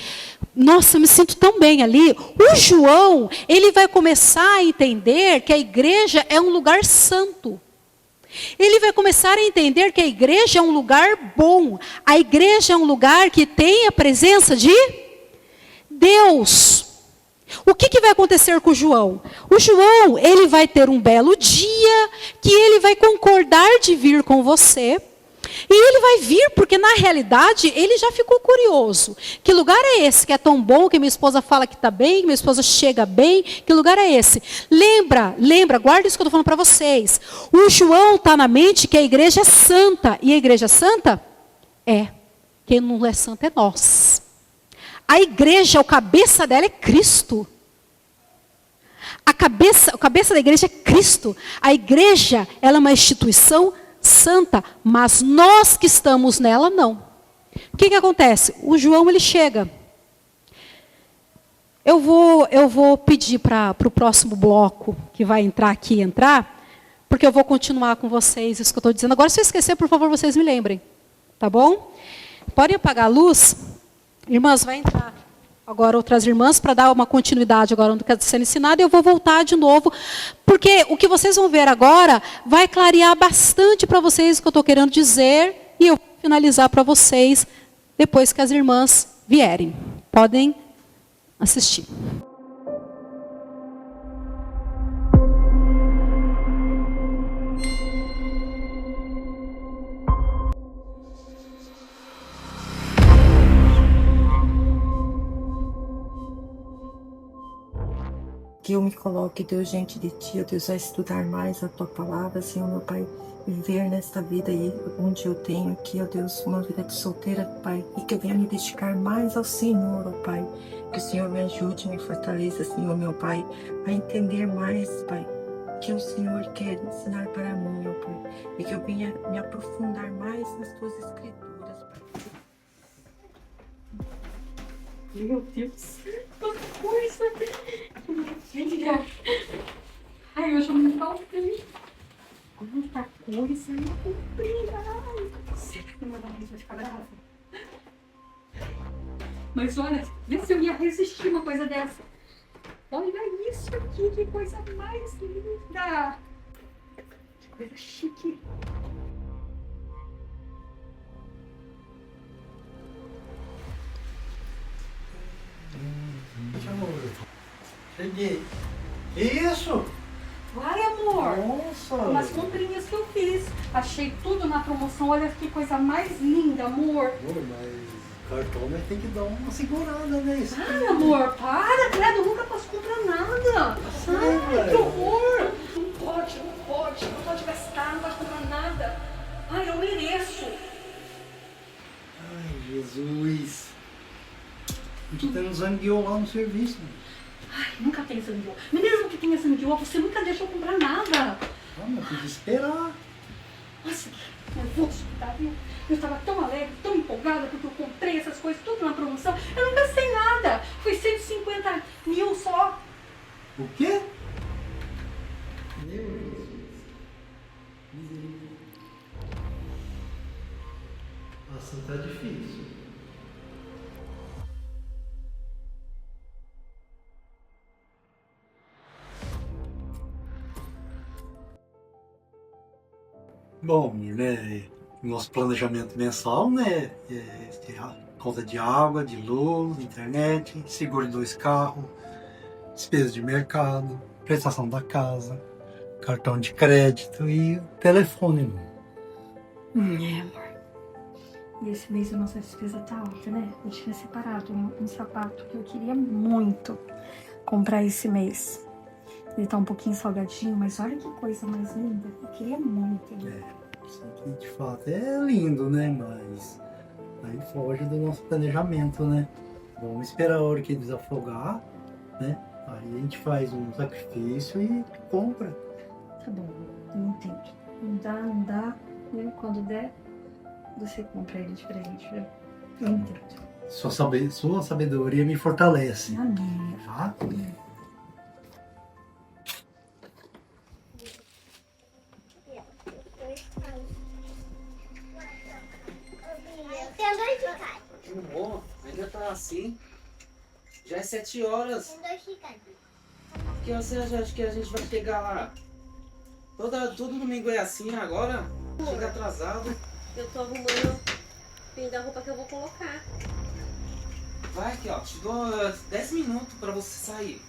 Nossa, eu me sinto tão bem ali. O João, ele vai começar a entender que a igreja é um lugar santo. Ele vai começar a entender que a igreja é um lugar bom. A igreja é um lugar que tem a presença de Deus. O que vai acontecer com o João? O João, ele vai ter um belo dia que ele vai concordar de vir com você. E ele vai vir porque, na realidade, ele já ficou curioso. Que lugar é esse que é tão bom, que minha esposa fala que está bem, que minha esposa chega bem? Que lugar é esse? Lembra, guarda isso que eu estou falando para vocês. O João está na mente que a igreja é santa. E a igreja é santa? É. Quem não é santo é nós. A igreja, o cabeça dela é Cristo. O cabeça da igreja é Cristo. A igreja, ela é uma instituição santa, mas nós que estamos nela, não. O que acontece? O João, ele chega. Eu vou pedir para o próximo bloco, que vai entrar aqui, porque eu vou continuar com vocês, isso que eu estou dizendo. Agora, se eu esquecer, por favor, vocês me lembrem. Tá bom? Podem apagar a luz? Irmãs, vai entrar agora outras irmãs para dar uma continuidade agora no que está sendo ensinado, e eu vou voltar de novo, porque o que vocês vão ver agora vai clarear bastante para vocês o que eu estou querendo dizer, e eu vou finalizar para vocês depois que as irmãs vierem. Podem assistir. Que eu me coloque, Deus, diante de Ti, ó Deus, a estudar mais a Tua palavra, Senhor, meu Pai, viver nesta vida aí, onde eu tenho aqui, ó Deus, uma vida de solteira, Pai, e que eu venha me dedicar mais ao Senhor, ó Pai, que o Senhor me ajude, me fortaleça, Senhor, meu Pai, a entender mais, Pai, que o Senhor quer ensinar para mim, ó Pai, e que eu venha me aprofundar mais nas Tuas Escrituras, Pai. Meu Deus, quanta coisa! Filha! Ai, eu já me faltei. Quanta coisa eu comprei! Ai, será que meu marido vai ficar bravo? Mas olha, vê se eu ia resistir uma coisa dessa. Olha isso aqui, que coisa mais linda! Que coisa chique! Cheguei. Isso? Vai, amor! Nossa! Umas comprinhas que eu fiz. Achei tudo na promoção. Olha que coisa mais linda, amor. Amor, mas cartão nós tem que dar uma segurada, né? Isso Ai, amor, para, credo, eu nunca posso comprar nada. Ai, que horror. Não pode gastar, não pode comprar nada. Ai, eu mereço. Ai, Jesus. A gente tá no zangueou lá no serviço. Ai, nunca tem sangueô. Mesmo que tenha sangueô, você nunca deixa eu comprar nada. Ah, mas tem que esperar. Nossa, que nervoso, tá vendo? Eu estava tão alegre, tão empolgada, porque eu comprei essas coisas tudo na promoção. Eu não gastei nada. Foi 150 mil só. O quê? Meu Deus. Misericórdia. Assim tá difícil. Bom, né, nosso planejamento mensal, né, é a conta de água, de luz, internet, seguro de 2 carros, despesas de mercado, prestação da casa, cartão de crédito e o telefone, amor. Amor. E esse mês a nossa despesa tá alta, né? Eu tinha separado um sapato que eu queria muito comprar esse mês. Ele tá um pouquinho salgadinho, mas olha que coisa mais linda. Eu queria muito. Isso aqui de fato é lindo, né? Mas aí foge do nosso planejamento, né? Vamos esperar a hora que desafogar, né? Aí a gente faz um sacrifício e compra. Tá bom, eu entendo. Não dá, né? Quando der, você compra ele de presente, viu? Eu entendo. Sua sabedoria me fortalece. Amém. Tá? Tem dois de cada. Amor, ainda tá assim. Já é 7 horas. Tem dois de cada. Que você acha que a gente vai chegar lá? Todo domingo é assim agora? Chega atrasado. Eu tô arrumando o fim da roupa que eu vou colocar. Vai aqui, ó. Te dou 10 minutos pra você sair.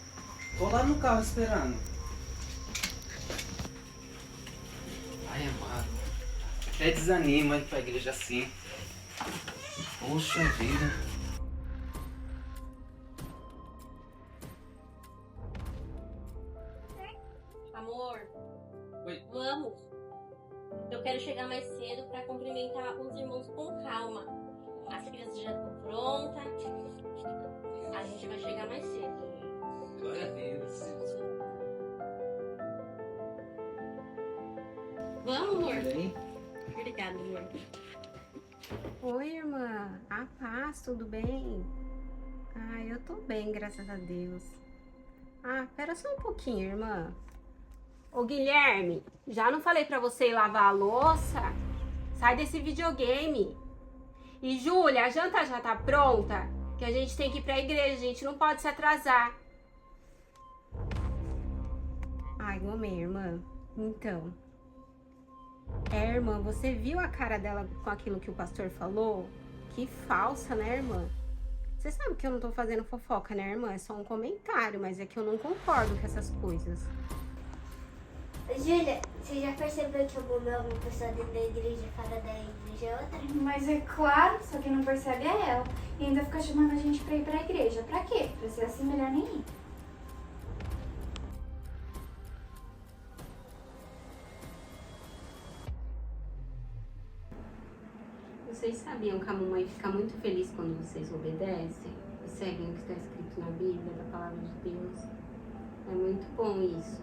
Tô lá no carro esperando. Ai, amado. Até desanima ir pra igreja assim. Poxa vida. Amor, Oi. vamos. Eu quero chegar mais cedo pra cumprimentar os irmãos com calma. As crianças já estão prontas. A gente vai chegar mais cedo. Glória a Deus. Vamos, amor? Tudo bem? Obrigada, amor. Oi, irmã. A paz, tudo bem? Eu tô bem, graças a Deus. Pera só um pouquinho, irmã. Ô, Guilherme, já não falei pra você ir lavar a louça? Sai desse videogame. E, Júlia, a janta já tá pronta? Que a gente tem que ir pra igreja, a gente não pode se atrasar. Amém, irmã. Então... irmã, você viu a cara dela com aquilo que o pastor falou? Que falsa, né, irmã? Você sabe que eu não tô fazendo fofoca, né, irmã? É só um comentário, mas é que eu não concordo com essas coisas. Júlia, você já percebeu que eu amo uma pessoa dentro da igreja e fora da igreja é outra? Mas é claro, só quem não percebe é ela. E ainda fica chamando a gente pra ir pra igreja. Pra quê? Pra ser assim melhor nem ir. Vocês sabiam que a mamãe fica muito feliz quando vocês obedecem e seguem o que está escrito na Bíblia, da Palavra de Deus? É muito bom isso,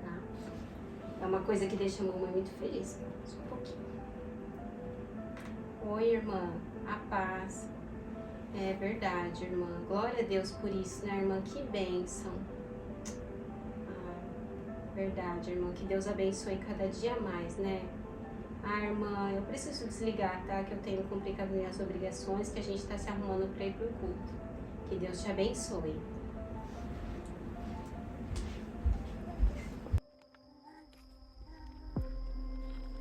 tá? É uma coisa que deixa a mamãe muito feliz. Só um pouquinho. Oi, irmã. A paz. É verdade, irmã. Glória a Deus por isso, né, irmã? Que bênção. Verdade, irmã. Que Deus abençoe cada dia mais, né? Irmã, eu preciso desligar, tá? Que eu tenho que cumprir com as minhas obrigações, que a gente tá se arrumando pra ir pro culto. Que Deus te abençoe.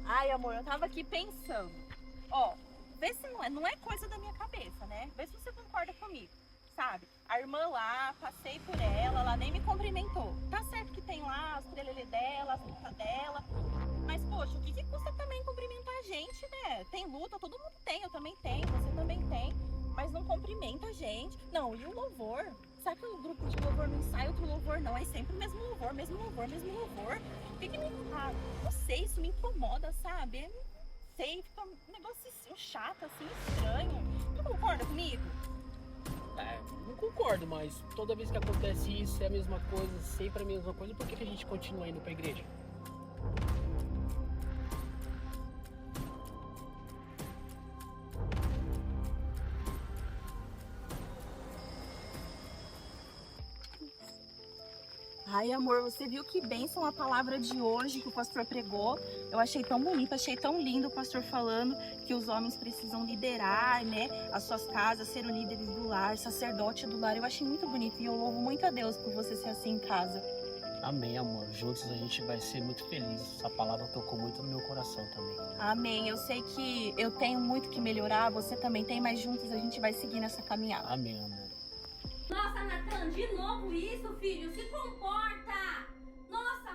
Ai, amor, eu tava aqui pensando. Ó, vê se não é coisa da minha cabeça, né? Vê se você concorda comigo, sabe? A irmã lá, passei por ela nem me cumprimentou. Tá certo que tem lá as trelelê dela, as lutas dela. Mas, poxa, o que custa também cumprimentar a gente, né? Tem luta, todo mundo tem, eu também tenho, você também tem. Mas não cumprimenta a gente. Não, e o louvor? Será que o grupo de louvor não sai outro louvor, não? É sempre o mesmo louvor, mesmo louvor, mesmo louvor. O que me... não sei, isso me incomoda, sabe? Não sei, fica um negócio chato, assim, estranho. Não concorda comigo? Não concordo, mas toda vez que acontece isso é a mesma coisa, sempre a mesma coisa, por que a gente continua indo pra igreja? Ai, amor, você viu que bênção a palavra de hoje que o pastor pregou? Eu achei tão bonito, achei tão lindo o pastor falando que os homens precisam liderar, né, as suas casas, ser o líder do lar, sacerdote do lar. Eu achei muito bonito e eu louvo muito a Deus por você ser assim em casa. Amém, amor. Juntos a gente vai ser muito felizes. Essa palavra tocou muito no meu coração também. Amém. Eu sei que eu tenho muito que melhorar, você também tem, mas juntos a gente vai seguir nessa caminhada. Amém, amor. Nossa, Natan, de novo isso, filho? Se comporta! Nossa,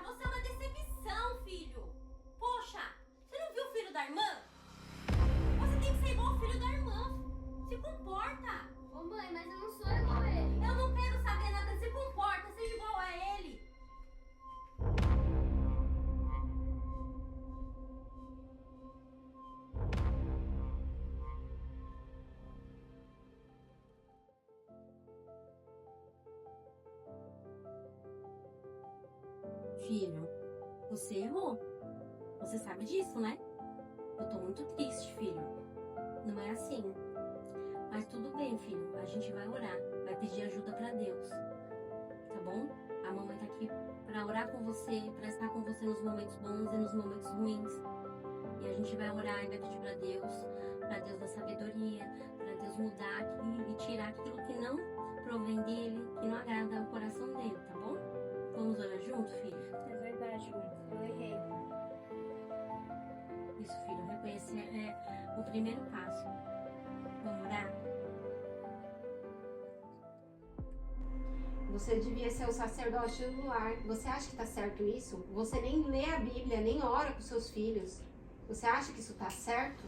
Você errou. Você sabe disso, né? Eu tô muito triste, filho. Não é assim. Mas tudo bem, filho. A gente vai orar. Vai pedir ajuda pra Deus. Tá bom? A mamãe tá aqui pra orar com você, pra estar com você nos momentos bons e nos momentos ruins. E a gente vai orar e vai pedir pra Deus dar sabedoria, pra Deus mudar aquilo e tirar aquilo que não provém dele, que não agrada o coração dele, tá bom? Vamos orar junto, filho? É verdade, mãe. Eu errei. Isso, filho. Reconhecer é o primeiro passo. Vamos orar? Você devia ser o sacerdote do lar. Você acha que tá certo isso? Você nem lê a Bíblia, nem ora com seus filhos. Você acha que isso tá certo?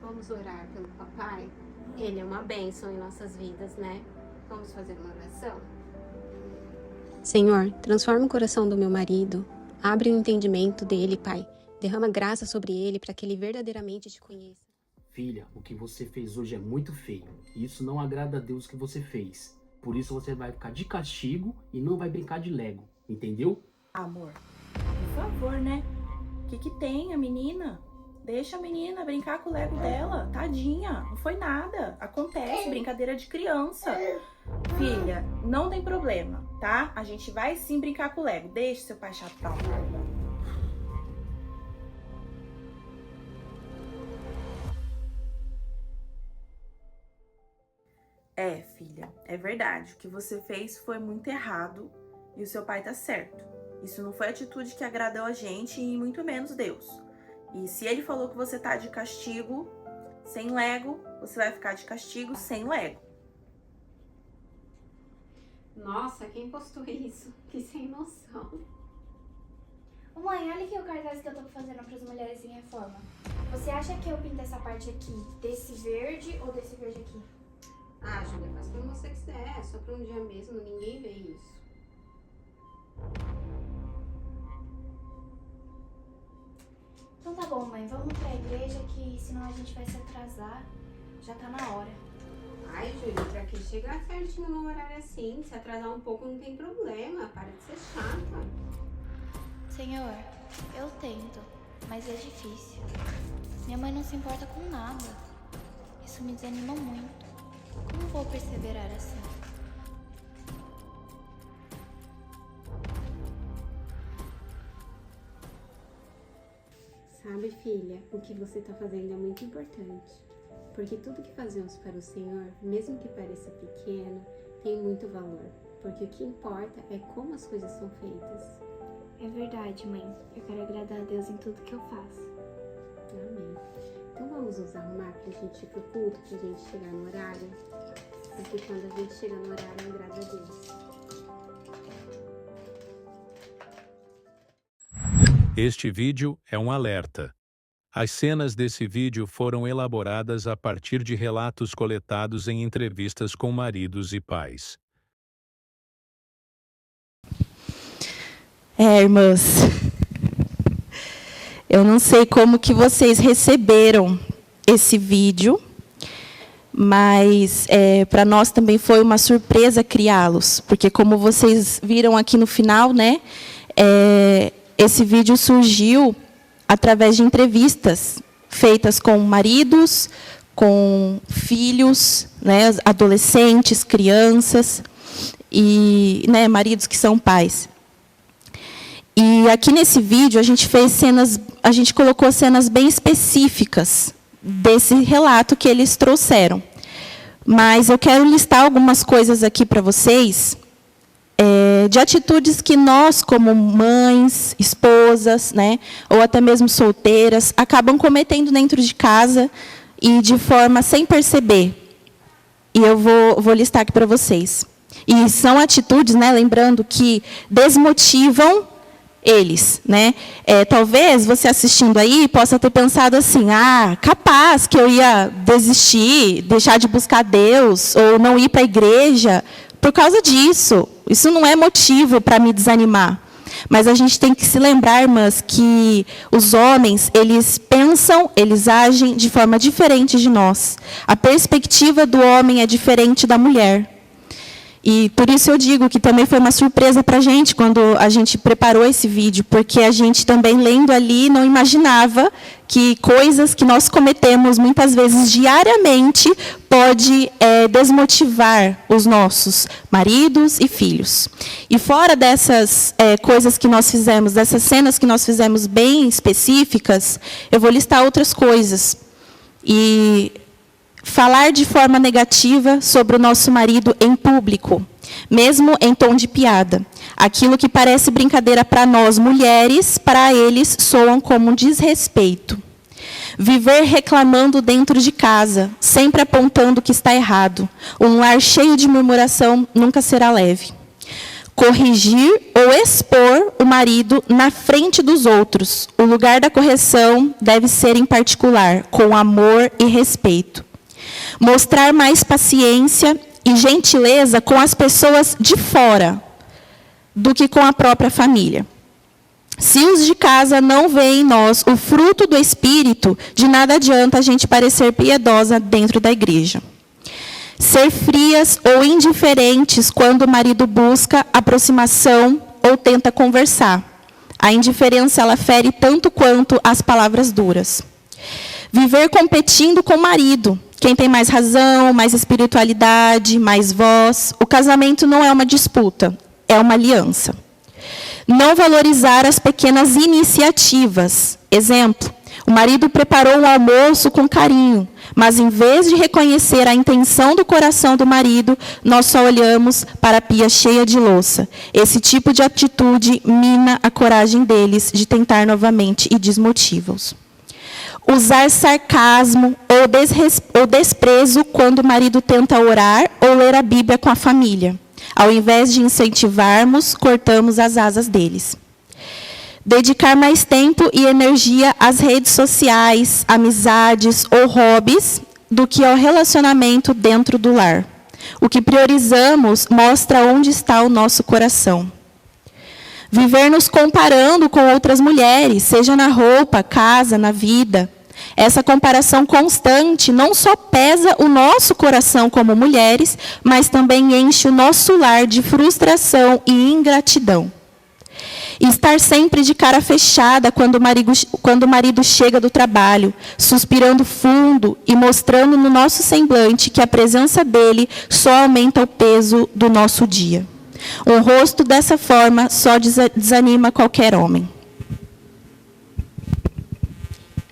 Vamos orar pelo papai? Ele é uma bênção em nossas vidas, né? Vamos fazer uma oração? Senhor, transforma o coração do meu marido. Abre o entendimento dele, Pai. Derrama graça sobre ele para que ele verdadeiramente te conheça. Filha, o que você fez hoje é muito feio. E isso não agrada a Deus que você fez. Por isso você vai ficar de castigo e não vai brincar de Lego. Entendeu? Amor, por favor, né? O que tem a menina? Deixa a menina brincar com o Lego dela. Tadinha, não foi nada. Acontece, brincadeira de criança. Filha, não tem problema, tá? A gente vai sim brincar com o Lego. Deixa seu pai chatão. É, filha, é verdade. O que você fez foi muito errado e o seu pai tá certo. Isso não foi a atitude que agradou a gente e muito menos Deus. E se ele falou que você tá de castigo sem Lego, você vai ficar de castigo sem Lego. Nossa, quem postou isso? Que sem noção. Mãe, olha aqui o cartaz que eu tô fazendo pras mulheres em reforma. Você acha que eu pinto essa parte aqui desse verde ou desse verde aqui? Ah, Júlia, faz como você quiser. É só pra um dia mesmo, ninguém vê isso. Então tá bom, mãe. Vamos pra igreja que senão a gente vai se atrasar. Já tá na hora. Ai, Júlia, pra que chegar certinho no horário assim? Se atrasar um pouco não tem problema. Para de ser chata. Senhor, eu tento, mas é difícil. Minha mãe não se importa com nada. Isso me desanima muito. Como vou perseverar assim? Sabe, filha, o que você está fazendo é muito importante. Porque tudo que fazemos para o Senhor, mesmo que pareça pequeno, tem muito valor. Porque o que importa é como as coisas são feitas. É verdade, mãe. Eu quero agradar a Deus em tudo que eu faço. Amém. Então vamos nos arrumar pra gente ir pro culto, pra gente chegar no horário. Porque quando a gente chega no horário, agrada a Deus. Este vídeo é um alerta. As cenas desse vídeo foram elaboradas a partir de relatos coletados em entrevistas com maridos e pais. Irmãs, eu não sei como que vocês receberam esse vídeo, mas para nós também foi uma surpresa criá-los, porque como vocês viram aqui no final, né, esse vídeo surgiu através de entrevistas feitas com maridos, com filhos, né, adolescentes, crianças e, né, maridos que são pais. E aqui nesse vídeo a gente colocou cenas bem específicas desse relato que eles trouxeram. Mas eu quero listar algumas coisas aqui para vocês, de atitudes que nós, como mães, esposas, né, ou até mesmo solteiras, acabam cometendo dentro de casa e de forma sem perceber. E eu vou listar aqui para vocês. E são atitudes, né, lembrando que desmotivam eles, né? Talvez você assistindo aí possa ter pensado assim, capaz que eu ia desistir, deixar de buscar Deus, ou não ir para a igreja por causa disso. Isso não é motivo para me desanimar. Mas a gente tem que se lembrar, irmãs, que os homens, eles pensam, eles agem de forma diferente de nós. A perspectiva do homem é diferente da mulher. E por isso eu digo que também foi uma surpresa para a gente quando a gente preparou esse vídeo, porque a gente também, lendo ali, não imaginava que coisas que nós cometemos muitas vezes diariamente pode desmotivar os nossos maridos e filhos. E fora dessas coisas que nós fizemos, dessas cenas que nós fizemos bem específicas, eu vou listar outras coisas. E falar de forma negativa sobre o nosso marido em público, mesmo em tom de piada. Aquilo que parece brincadeira para nós, mulheres, para eles soam como um desrespeito. Viver reclamando dentro de casa, sempre apontando que está errado. Um lar cheio de murmuração nunca será leve. Corrigir ou expor o marido na frente dos outros. O lugar da correção deve ser em particular, com amor e respeito. Mostrar mais paciência e gentileza com as pessoas de fora do que com a própria família. Se os de casa não veem em nós o fruto do Espírito, de nada adianta a gente parecer piedosa dentro da igreja. Ser frias ou indiferentes quando o marido busca aproximação ou tenta conversar. A indiferença, ela fere tanto quanto as palavras duras. Viver competindo com o marido. Quem tem mais razão, mais espiritualidade, mais voz. O casamento não é uma disputa, é uma aliança. Não valorizar as pequenas iniciativas. Exemplo, o marido preparou um almoço com carinho, mas em vez de reconhecer a intenção do coração do marido, nós só olhamos para a pia cheia de louça. Esse tipo de atitude mina a coragem deles de tentar novamente e desmotiva-os. Usar sarcasmo ou desprezo quando o marido tenta orar ou ler a Bíblia com a família. Ao invés de incentivarmos, cortamos as asas deles. Dedicar mais tempo e energia às redes sociais, amizades ou hobbies do que ao relacionamento dentro do lar. O que priorizamos mostra onde está o nosso coração. Viver nos comparando com outras mulheres, seja na roupa, casa, na vida. Essa comparação constante não só pesa o nosso coração como mulheres, mas também enche o nosso lar de frustração e ingratidão. Estar sempre de cara fechada quando o marido chega do trabalho, suspirando fundo e mostrando no nosso semblante que a presença dele só aumenta o peso do nosso dia. Um rosto dessa forma só desanima qualquer homem.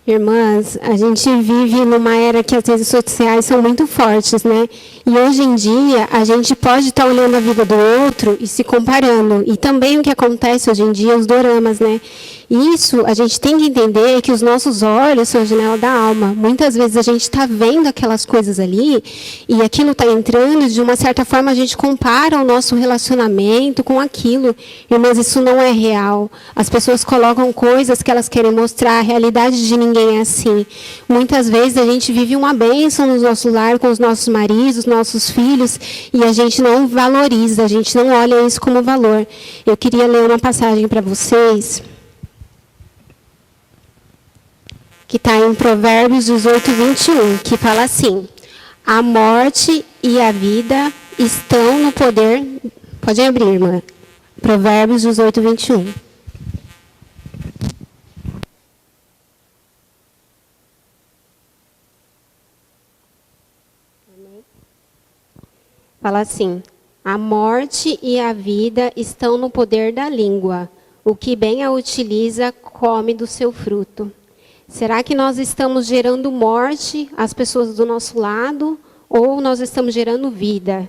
Irmãs, a gente vive numa era que as redes sociais são muito fortes, né? E hoje em dia, a gente pode estar olhando a vida do outro e se comparando. E também o que acontece hoje em dia, os doramas, né? Isso, a gente tem que entender que os nossos olhos são a janela da alma. Muitas vezes a gente está vendo aquelas coisas ali e aquilo está entrando e, de uma certa forma, a gente compara o nosso relacionamento com aquilo. Irmãs, isso não é real. As pessoas colocam coisas que elas querem mostrar, a realidade de ninguém é assim. Muitas vezes a gente vive uma bênção no nosso lar com os nossos maridos, os nossos filhos, e a gente não valoriza, a gente não olha isso como valor. Eu queria ler uma passagem para vocês, que está em Provérbios 18, 21, que fala assim: a morte e a vida estão no poder... Pode abrir, irmã. Provérbios 18, 21. Fala assim: a morte e a vida estão no poder da língua. O que bem a utiliza, come do seu fruto. Será que nós estamos gerando morte às pessoas do nosso lado ou nós estamos gerando vida?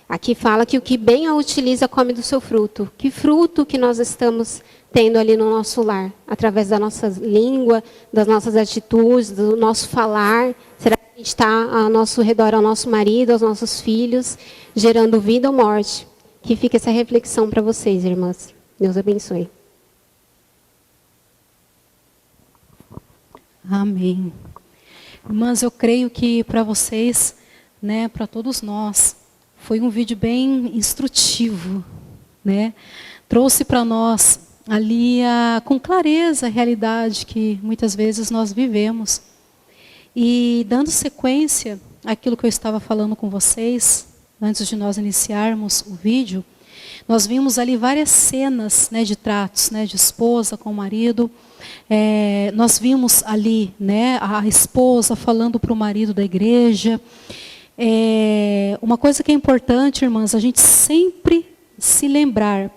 Aqui fala que o que bem a utiliza come do seu fruto. Que fruto que nós estamos tendo ali no nosso lar? Através da nossa língua, das nossas atitudes, do nosso falar. Será que a gente está ao nosso redor, ao nosso marido, aos nossos filhos, gerando vida ou morte? Que fica essa reflexão para vocês, irmãs. Deus abençoe. Amém. Irmãs, eu creio que para vocês, né, para todos nós, foi um vídeo bem instrutivo, né? Trouxe para nós ali com clareza a realidade que muitas vezes nós vivemos. E dando sequência àquilo que eu estava falando com vocês, antes de nós iniciarmos o vídeo, nós vimos ali várias cenas, né, de tratos, né, de esposa com o marido. Nós vimos ali, né, a esposa falando para o marido da igreja. Uma coisa que é importante, irmãs, a gente sempre se lembrar,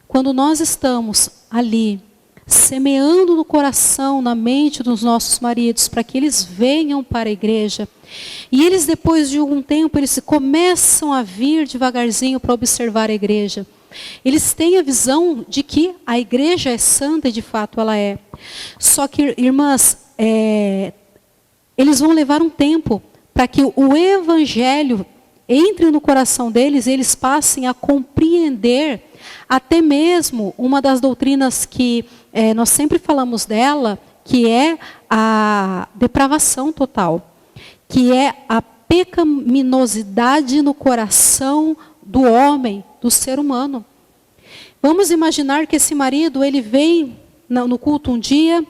quando nós estamos ali, semeando no coração, na mente dos nossos maridos, para que eles venham para a igreja, e eles depois de algum tempo, eles começam a vir devagarzinho para observar a igreja. Eles têm a visão de que a igreja é santa e de fato ela é. Só que, irmãs, eles vão levar um tempo para que o evangelho entre no coração deles e eles passem a compreender até mesmo uma das doutrinas que nós sempre falamos dela, que é a depravação total, que é a pecaminosidade no coração do homem, do ser humano. Vamos imaginar que esse marido, ele vem no culto um dia,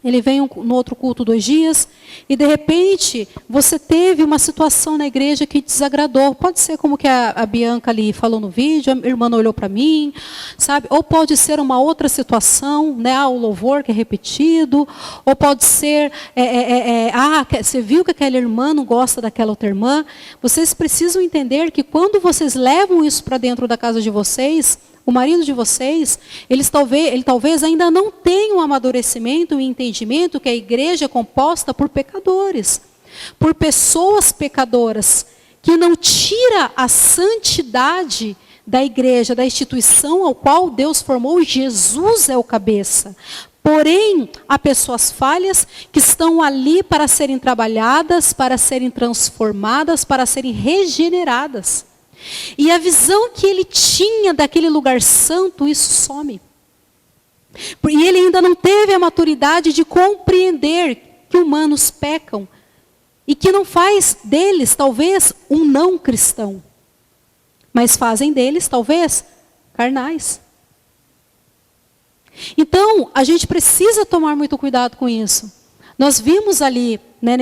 ele vem no outro culto 2 dias, e de repente você teve uma situação na igreja que desagradou. Pode ser como que a Bianca ali falou no vídeo, a irmã olhou para mim, sabe? Ou pode ser uma outra situação, né? O louvor que é repetido, ou pode ser, você viu que aquela irmã não gosta daquela outra irmã. Vocês precisam entender que quando vocês levam isso para dentro da casa de vocês, o marido de vocês, ele talvez ainda não tenha um amadurecimento e entendimento que a igreja é composta por pecadores, por pessoas pecadoras, que não tira a santidade da igreja, da instituição ao qual Deus formou. Jesus é o cabeça. Porém, há pessoas falhas que estão ali para serem trabalhadas, para serem transformadas, para serem regeneradas. E a visão que ele tinha daquele lugar santo, isso some. E ele ainda não teve a maturidade de compreender que humanos pecam e que não faz deles, talvez, um não cristão, mas fazem deles, talvez, carnais. Então, a gente precisa tomar muito cuidado com isso. Nós vimos ali, né,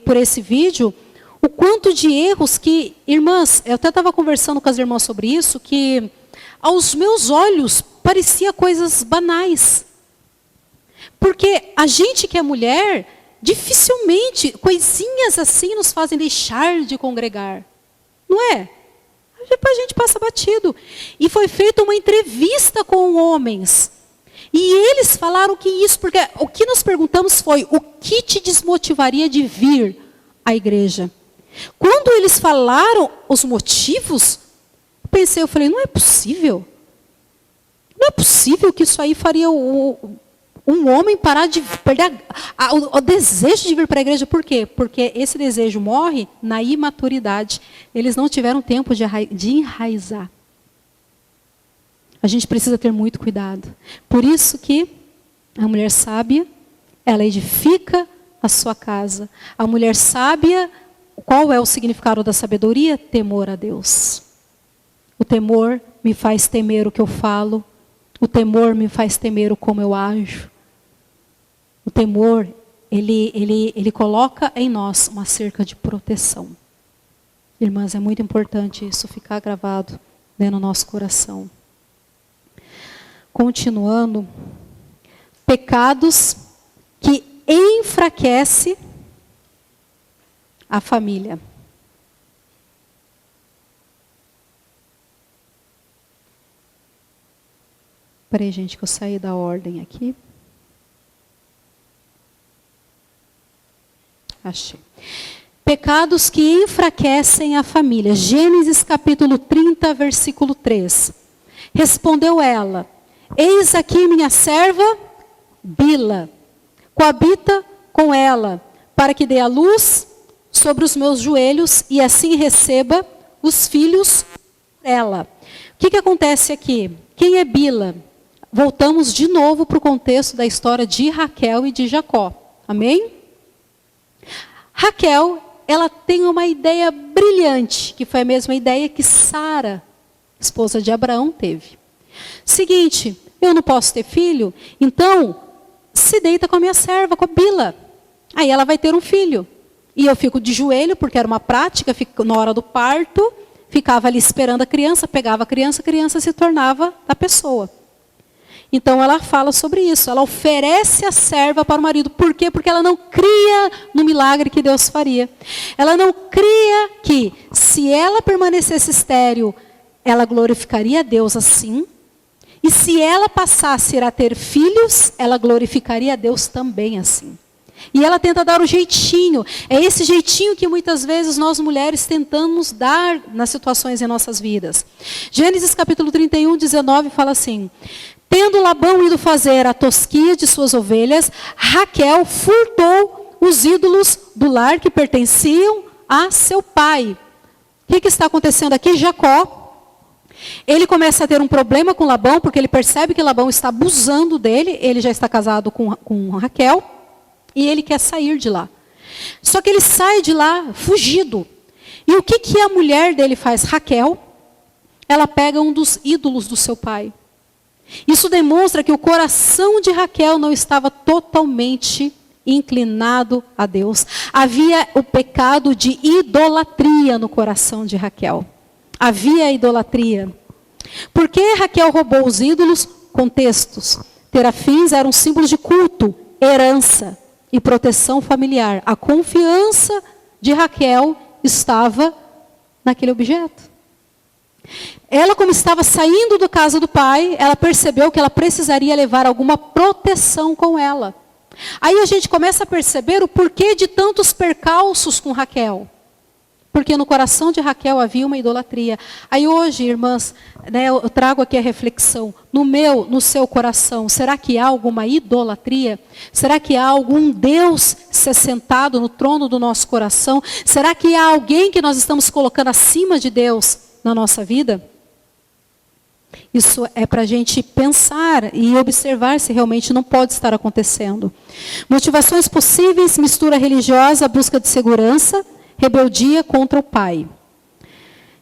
por esse vídeo, o quanto de erros que, irmãs, eu até estava conversando com as irmãs sobre isso, que aos meus olhos parecia coisas banais. Porque a gente que é mulher, dificilmente, coisinhas assim nos fazem deixar de congregar. Não é? Depois a gente passa batido. E foi feita uma entrevista com homens. E eles falaram que isso, porque o que nós perguntamos foi, o que te desmotivaria de vir à igreja? Quando eles falaram os motivos, eu falei, não é possível. Não é possível que isso aí faria um homem parar de perder o desejo de vir para a igreja. Por quê? Porque esse desejo morre na imaturidade. Eles não tiveram tempo de enraizar. A gente precisa ter muito cuidado. Por isso que a mulher sábia, ela edifica a sua casa. A mulher sábia, qual é o significado da sabedoria? Temor a Deus. O temor me faz temer o que eu falo. O temor me faz temer o como eu ajo. O temor, ele coloca em nós uma cerca de proteção. Irmãs, é muito importante isso ficar gravado, né, no nosso coração. Continuando, pecados que enfraquecem a família. Peraí, gente, que eu saí da ordem aqui. Achei. Pecados que enfraquecem a família. Gênesis capítulo 30, versículo 3. Respondeu ela, eis aqui minha serva, Bila, coabita com ela, para que dê a luz sobre os meus joelhos e assim receba os filhos dela. O que acontece aqui? Quem é Bila? Voltamos de novo para o contexto da história de Raquel e de Jacó. Amém? Raquel, ela tem uma ideia brilhante, que foi a mesma ideia que Sara, esposa de Abraão, teve. Seguinte, eu não posso ter filho, então se deita com a minha serva, com a Bila. Aí ela vai ter um filho. E eu fico de joelho, porque era uma prática, na hora do parto, ficava ali esperando a criança, pegava a criança se tornava a pessoa. Então ela fala sobre isso, ela oferece a serva para o marido. Por quê? Porque ela não cria no milagre que Deus faria. Ela não cria que, se ela permanecesse estéril, ela glorificaria a Deus assim. E se ela passasse a ter filhos, ela glorificaria a Deus também assim. E ela tenta dar o jeitinho. É esse jeitinho que muitas vezes nós mulheres tentamos dar nas situações em nossas vidas. Gênesis capítulo 31, 19 fala assim: tendo Labão ido fazer a tosquia de suas ovelhas, Raquel furtou os ídolos do lar que pertenciam a seu pai. O que está acontecendo aqui? Jacó, ele começa a ter um problema com Labão, porque ele percebe que Labão está abusando dele, ele já está casado com Raquel, e ele quer sair de lá. Só que ele sai de lá fugido. E o que a mulher dele faz? Raquel, ela pega um dos ídolos do seu pai. Isso demonstra que o coração de Raquel não estava totalmente inclinado a Deus. Havia o pecado de idolatria no coração de Raquel. Havia idolatria. Por que Raquel roubou os ídolos? Contextos. Terafins eram símbolos de culto, herança e proteção familiar. A confiança de Raquel estava naquele objeto. Ela, como estava saindo da casa do pai, ela percebeu que ela precisaria levar alguma proteção com ela. Aí a gente começa a perceber o porquê de tantos percalços com Raquel. Porque no coração de Raquel havia uma idolatria. Aí hoje, irmãs, né, eu trago aqui a reflexão. No seu coração, será que há alguma idolatria? Será que há algum Deus se sentado no trono do nosso coração? Será que há alguém que nós estamos colocando acima de Deus na nossa vida? Isso é para a gente pensar e observar se realmente não pode estar acontecendo. Motivações possíveis: mistura religiosa, busca de segurança, rebeldia contra o pai.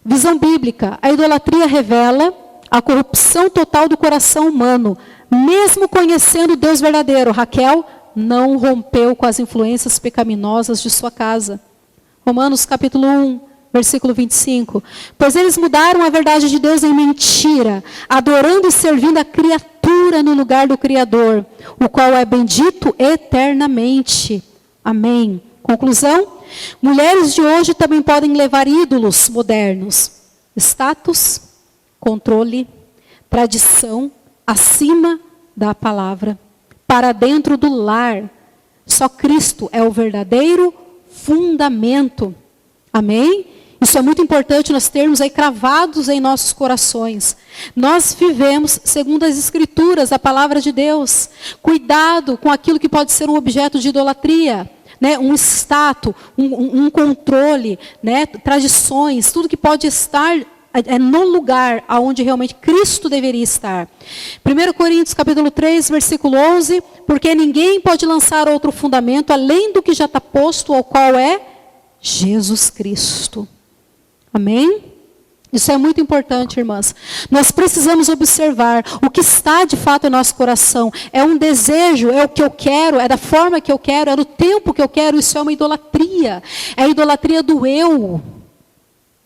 Visão bíblica: a idolatria revela a corrupção total do coração humano. Mesmo conhecendo o Deus verdadeiro, Raquel não rompeu com as influências pecaminosas de sua casa. Romanos capítulo 1, versículo 25. Pois eles mudaram a verdade de Deus em mentira, adorando e servindo a criatura no lugar do Criador, o qual é bendito eternamente. Amém. Conclusão: mulheres de hoje também podem levar ídolos modernos, status, controle, tradição, acima da palavra, para dentro do lar. Só Cristo é o verdadeiro fundamento. Amém? Isso é muito importante nós termos aí cravados em nossos corações. Nós vivemos segundo as Escrituras, a palavra de Deus. Cuidado com aquilo que pode ser um objeto de idolatria. Né, um status, um controle, né, tradições, tudo que pode estar no lugar onde realmente Cristo deveria estar. 1 Coríntios capítulo 3, versículo 11, porque ninguém pode lançar outro fundamento além do que já está posto, ao qual é Jesus Cristo. Amém? Isso é muito importante, irmãs. Nós precisamos observar o que está de fato em nosso coração. É um desejo, é o que eu quero, é da forma que eu quero, é no tempo que eu quero. Isso é uma idolatria. É a idolatria do eu.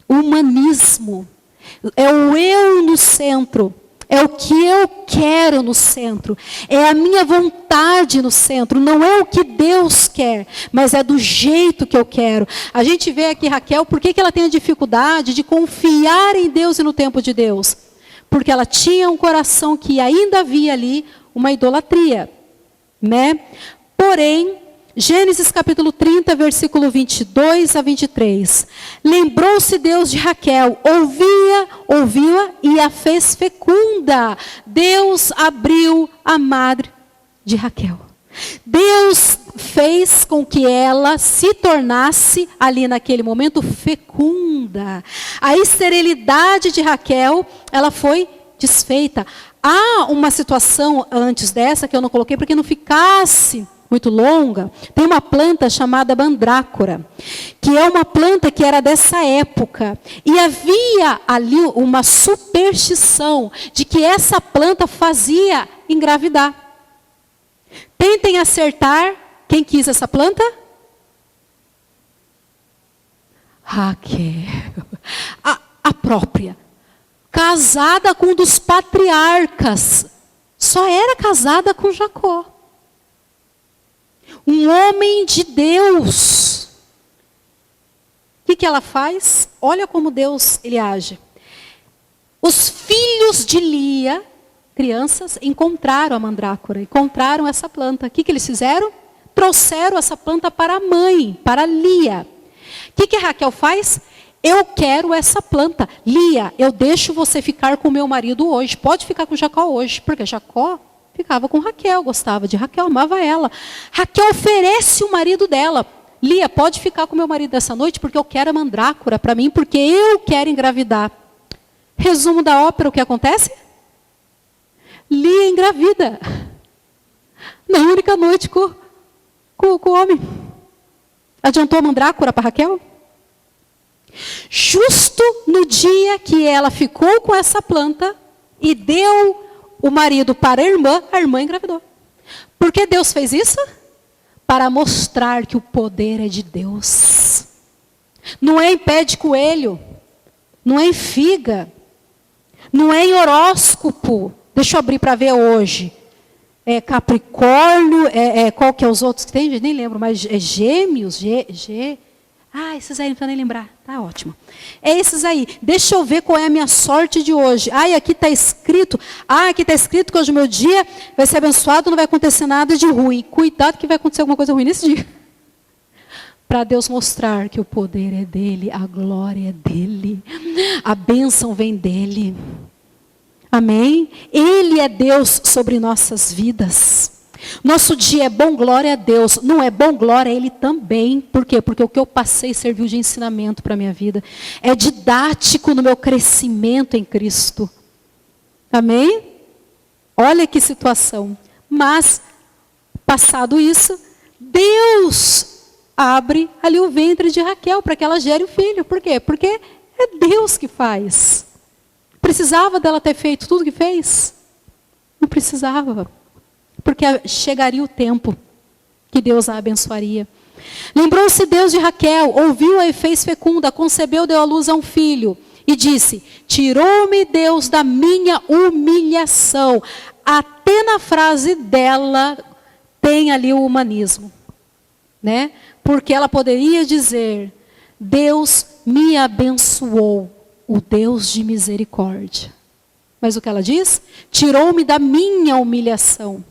O humanismo. É o eu no centro. É o que eu quero no centro. É a minha vontade no centro. Não é o que Deus quer, mas é do jeito que eu quero. A gente vê aqui Raquel, por que ela tem a dificuldade de confiar em Deus e no tempo de Deus? Porque ela tinha um coração que ainda havia ali uma idolatria, né? Porém, Gênesis capítulo 30, versículo 22 a 23. Lembrou-se Deus de Raquel, ouviu-a e a fez fecunda. Deus abriu a madre de Raquel. Deus fez com que ela se tornasse, ali naquele momento, fecunda. A esterilidade de Raquel, ela foi desfeita. Há uma situação antes dessa, que eu não coloquei, porque não ficasse muito longa. Tem uma planta chamada mandrácora, que é uma planta que era dessa época. E havia ali uma superstição de que essa planta fazia engravidar. Tentem acertar quem quis essa planta? Raquel, a própria, casada com um dos patriarcas, só era casada com Jacó. Um homem de Deus. O que ela faz? Olha como Deus ele age. Os filhos de Lia, crianças, encontraram a mandrácora, encontraram essa planta. O que eles fizeram? Trouxeram essa planta para a mãe, para Lia. O que a Raquel faz? Eu quero essa planta. Lia, eu deixo você ficar com meu marido hoje. Pode ficar com Jacó hoje. Porque Jacó ficava com Raquel, gostava de Raquel, amava ela. Raquel oferece o marido dela. Lia, pode ficar com meu marido dessa noite porque eu quero a mandrácora para mim, porque eu quero engravidar. Resumo da ópera, o que acontece? Lia engravida. Na única noite com o homem. Adiantou a mandrácora para Raquel? Justo no dia que ela ficou com essa planta e deu o marido para a irmã engravidou. Por que Deus fez isso? Para mostrar que o poder é de Deus. Não é em pé de coelho, não é em figa, não é em horóscopo. Deixa eu abrir para ver hoje. É Capricórnio, qual que é os outros que tem? Nem lembro, mas é Gêmeos, esses aí não precisa nem lembrar. Tá ótimo. É esses aí. Deixa eu ver qual é a minha sorte de hoje. Aqui está escrito. Aqui está escrito que hoje o meu dia vai ser abençoado, não vai acontecer nada de ruim. Cuidado que vai acontecer alguma coisa ruim nesse dia. Para Deus mostrar que o poder é dele, a glória é dele, a bênção vem dele. Amém? Ele é Deus sobre nossas vidas. Nosso dia é bom, glória a Deus. Não é bom, glória a Ele também. Por quê? Porque o que eu passei serviu de ensinamento para a minha vida. É didático no meu crescimento em Cristo. Amém? Olha que situação. Mas, passado isso, Deus abre ali o ventre de Raquel para que ela gere o filho. Por quê? Porque é Deus que faz. Precisava dela ter feito tudo que fez? Não precisava. Porque chegaria o tempo que Deus a abençoaria. Lembrou-se Deus de Raquel, ouviu-a e fez fecunda, concebeu, deu à luz a um filho. E disse, tirou-me Deus da minha humilhação. Até na frase dela tem ali o humanismo. Né? Porque ela poderia dizer, Deus me abençoou, o Deus de misericórdia. Mas o que ela diz? Tirou-me da minha humilhação.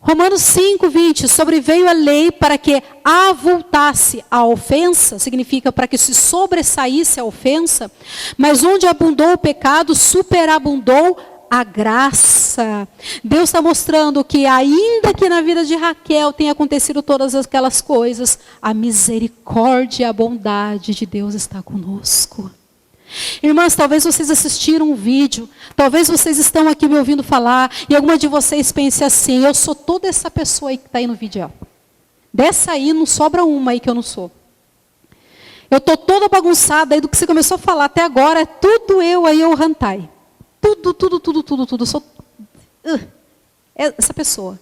Romanos 5:20, sobreveio a lei para que avultasse a ofensa, significa para que se sobressaísse a ofensa, mas onde abundou o pecado, superabundou a graça. Deus está mostrando que ainda que na vida de Raquel tenha acontecido todas aquelas coisas, a misericórdia e a bondade de Deus está conosco. Irmãs, talvez vocês assistiram um vídeo, talvez vocês estão aqui me ouvindo falar, e alguma de vocês pense assim, eu sou toda essa pessoa aí que está aí no vídeo. Ó. Dessa aí não sobra uma aí que eu não sou. Eu estou toda bagunçada aí do que você começou a falar até agora, é tudo eu aí, eu rantai. Tudo. Eu sou essa pessoa.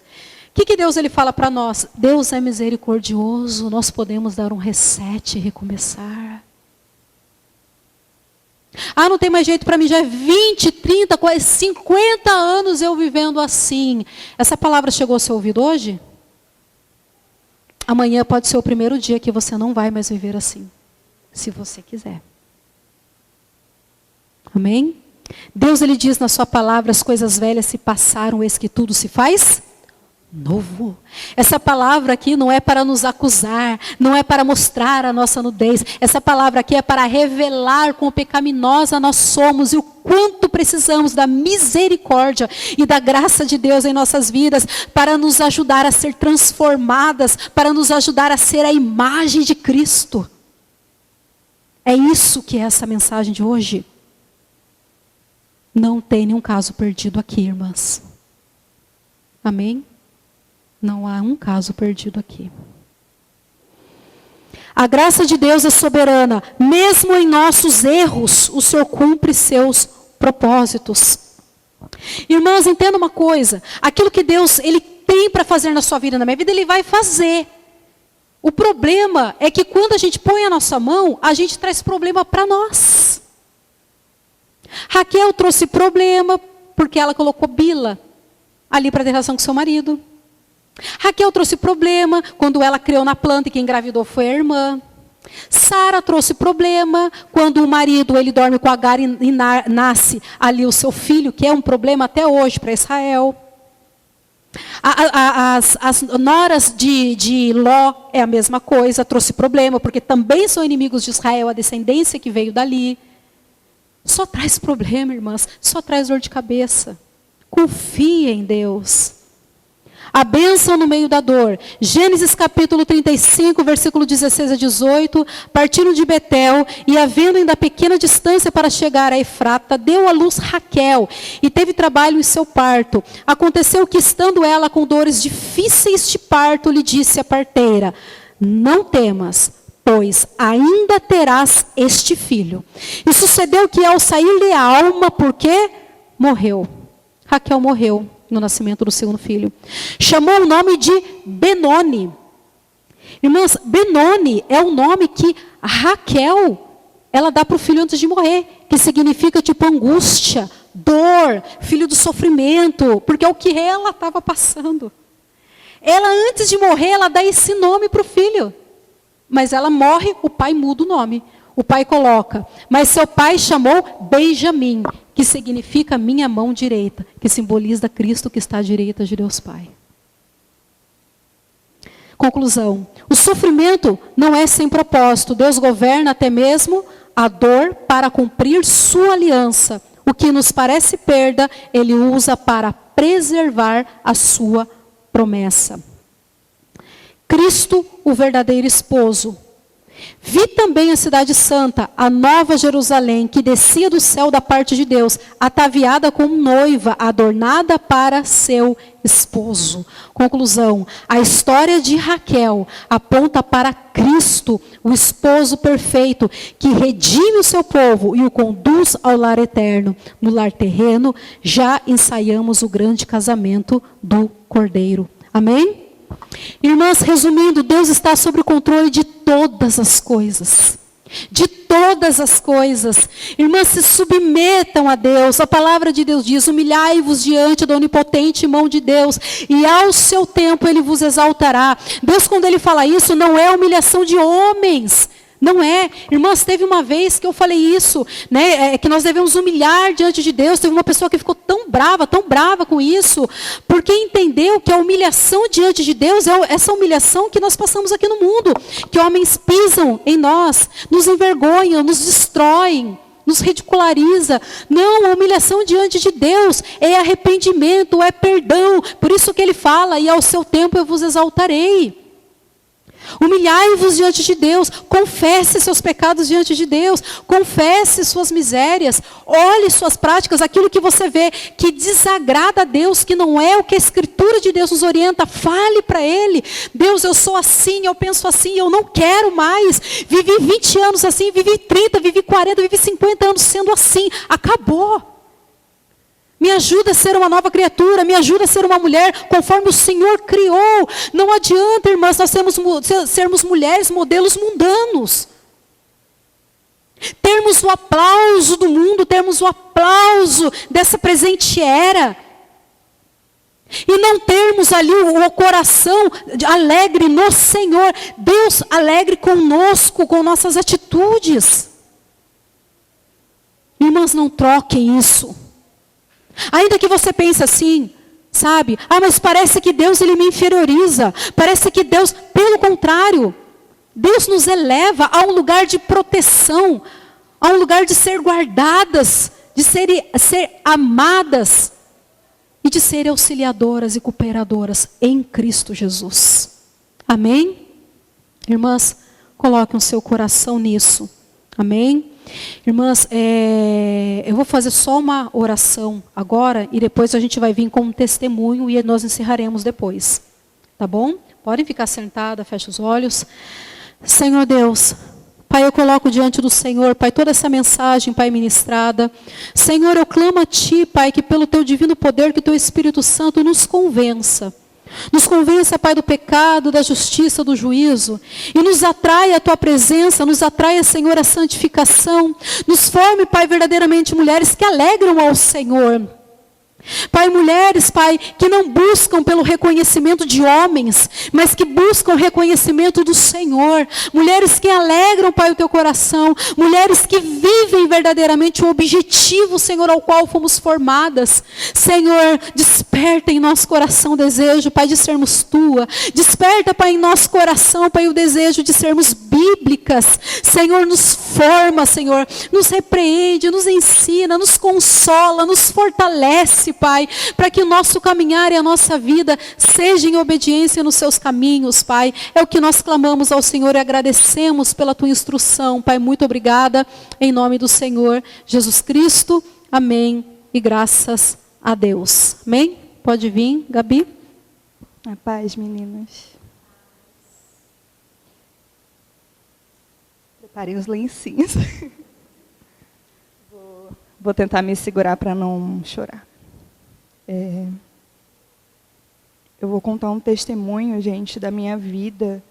O que Deus ele fala para nós? Deus é misericordioso, nós podemos dar um reset e recomeçar. Não tem mais jeito para mim, já é 20, 30, 50 anos eu vivendo assim. Essa palavra chegou ao seu ouvido hoje? Amanhã pode ser o primeiro dia que você não vai mais viver assim. Se você quiser. Amém? Deus ele diz na sua palavra, as coisas velhas se passaram, eis que tudo se faz novo. Essa palavra aqui não é para nos acusar, não é para mostrar a nossa nudez. Essa palavra aqui é para revelar quão pecaminosa nós somos e o quanto precisamos da misericórdia e da graça de Deus em nossas vidas para nos ajudar a ser transformadas, para nos ajudar a ser a imagem de Cristo. É isso que é essa mensagem de hoje. Não tem nenhum caso perdido aqui, irmãs. Amém? Não há um caso perdido aqui. A graça de Deus é soberana. Mesmo em nossos erros, o Senhor cumpre seus propósitos. Irmãs, entenda uma coisa. Aquilo que Deus ele tem para fazer na sua vida, na minha vida, Ele vai fazer. O problema é que quando a gente põe a nossa mão, a gente traz problema para nós. Raquel trouxe problema porque ela colocou Bila ali para ter relação com seu marido. Raquel trouxe problema quando ela criou na planta e quem engravidou foi a irmã. Sara trouxe problema quando o marido ele dorme com Agar e nasce ali o seu filho, que é um problema até hoje para Israel. As noras de Ló é a mesma coisa, trouxe problema, porque também são inimigos de Israel, a descendência que veio dali. Só traz problema, irmãs, só traz dor de cabeça. Confie em Deus. A bênção no meio da dor. Gênesis capítulo 35, versículo 16 a 18. Partiram de Betel e, havendo ainda pequena distância para chegar a Efrata, deu à luz Raquel e teve trabalho em seu parto. Aconteceu que, estando ela com dores difíceis de parto, lhe disse a parteira: não temas, pois ainda terás este filho. E sucedeu que, ao sair-lhe a alma, porque morreu. Raquel morreu no nascimento do segundo filho. Chamou o nome de Benoni. Irmãs, Benoni é o nome que Raquel, ela dá para o filho antes de morrer, que significa tipo angústia, dor, filho do sofrimento, porque é o que ela estava passando. Ela, antes de morrer, ela dá esse nome para o filho. Mas ela morre, o pai muda o nome. O pai coloca, mas seu pai chamou Benjamim, que significa minha mão direita, que simboliza Cristo que está à direita de Deus Pai. Conclusão, o sofrimento não é sem propósito. Deus governa até mesmo a dor para cumprir sua aliança. O que nos parece perda, Ele usa para preservar a sua promessa. Cristo, o verdadeiro esposo. Vi também a cidade santa, a nova Jerusalém, que descia do céu da parte de Deus, ataviada como noiva, adornada para seu esposo. Conclusão, a história de Raquel aponta para Cristo, o esposo perfeito, que redime o seu povo e o conduz ao lar eterno. No lar terreno, já ensaiamos o grande casamento do Cordeiro. Amém? Irmãs, resumindo, Deus está sob o controle de todas as coisas. De todas as coisas. Irmãs, se submetam a Deus. A palavra de Deus diz: humilhai-vos diante da onipotente mão de Deus, e ao seu tempo Ele vos exaltará. Deus, quando Ele fala isso, não é humilhação de homens. Não é. Irmãs, teve uma vez que eu falei isso, né, que nós devemos humilhar diante de Deus. Teve uma pessoa que ficou tão brava com isso, porque entendeu que a humilhação diante de Deus é essa humilhação que nós passamos aqui no mundo, que homens pisam em nós, nos envergonham, nos destroem, nos ridiculariza. Não, a humilhação diante de Deus é arrependimento, é perdão. Por isso que Ele fala: e ao seu tempo eu vos exaltarei. Humilhai-vos diante de Deus, confesse seus pecados diante de Deus, confesse suas misérias, olhe suas práticas, aquilo que você vê que desagrada a Deus, que não é o que a Escritura de Deus nos orienta, fale para Ele: Deus, eu sou assim, eu penso assim, eu não quero mais, vivi 20 anos assim, vivi 30, vivi 40, vivi 50 anos sendo assim, acabou. Me ajuda a ser uma nova criatura, me ajuda a ser uma mulher conforme o Senhor criou. Não adianta, irmãs, nós sermos mulheres modelos mundanos. Termos o aplauso do mundo, termos o aplauso dessa presente era. E não termos ali o coração alegre no Senhor. Deus alegre conosco, com nossas atitudes. Irmãs, não troquem isso. Ainda que você pense assim, sabe? Mas parece que Deus ele me inferioriza. Parece que Deus, pelo contrário, Deus nos eleva a um lugar de proteção, a um lugar de ser guardadas, de ser amadas e de ser auxiliadoras e cooperadoras em Cristo Jesus. Amém? Irmãs, coloquem o seu coração nisso. Amém? Irmãs, eu vou fazer só uma oração agora e depois a gente vai vir com um testemunho e nós encerraremos depois. Tá bom? Podem ficar sentadas, fecha os olhos. Senhor Deus, Pai, eu coloco diante do Senhor, Pai, toda essa mensagem, Pai, ministrada. Senhor, eu clamo a Ti, Pai, que pelo Teu divino poder, que o Teu Espírito Santo nos convença. Nos convença, Pai, do pecado, da justiça, do juízo. E nos atrai a Tua presença, nos atrai, Senhor, a santificação. Nos forme, Pai, verdadeiramente mulheres que alegram ao Senhor. Pai, mulheres, Pai, que não buscam pelo reconhecimento de homens, mas que buscam o reconhecimento do Senhor. Mulheres que alegram, Pai, o Teu coração. Mulheres que vivem verdadeiramente o objetivo, Senhor, ao qual fomos formadas. Senhor, desperta em nosso coração o desejo, Pai, de sermos Tua. Desperta, Pai, em nosso coração, Pai, o desejo de sermos bíblicas. Senhor, nos forma, Senhor. Nos repreende, nos ensina, nos consola, nos fortalece, Pai, para que o nosso caminhar e a nossa vida seja em obediência nos Seus caminhos, Pai. É o que nós clamamos ao Senhor e agradecemos pela Tua instrução, Pai. Muito obrigada, em nome do Senhor Jesus Cristo. Amém. E graças a Deus. Amém? Pode vir, Gabi. A paz, meninas. Preparei os lencinhos. Vou tentar me segurar para não chorar. Eu vou contar um testemunho, gente, da minha vida,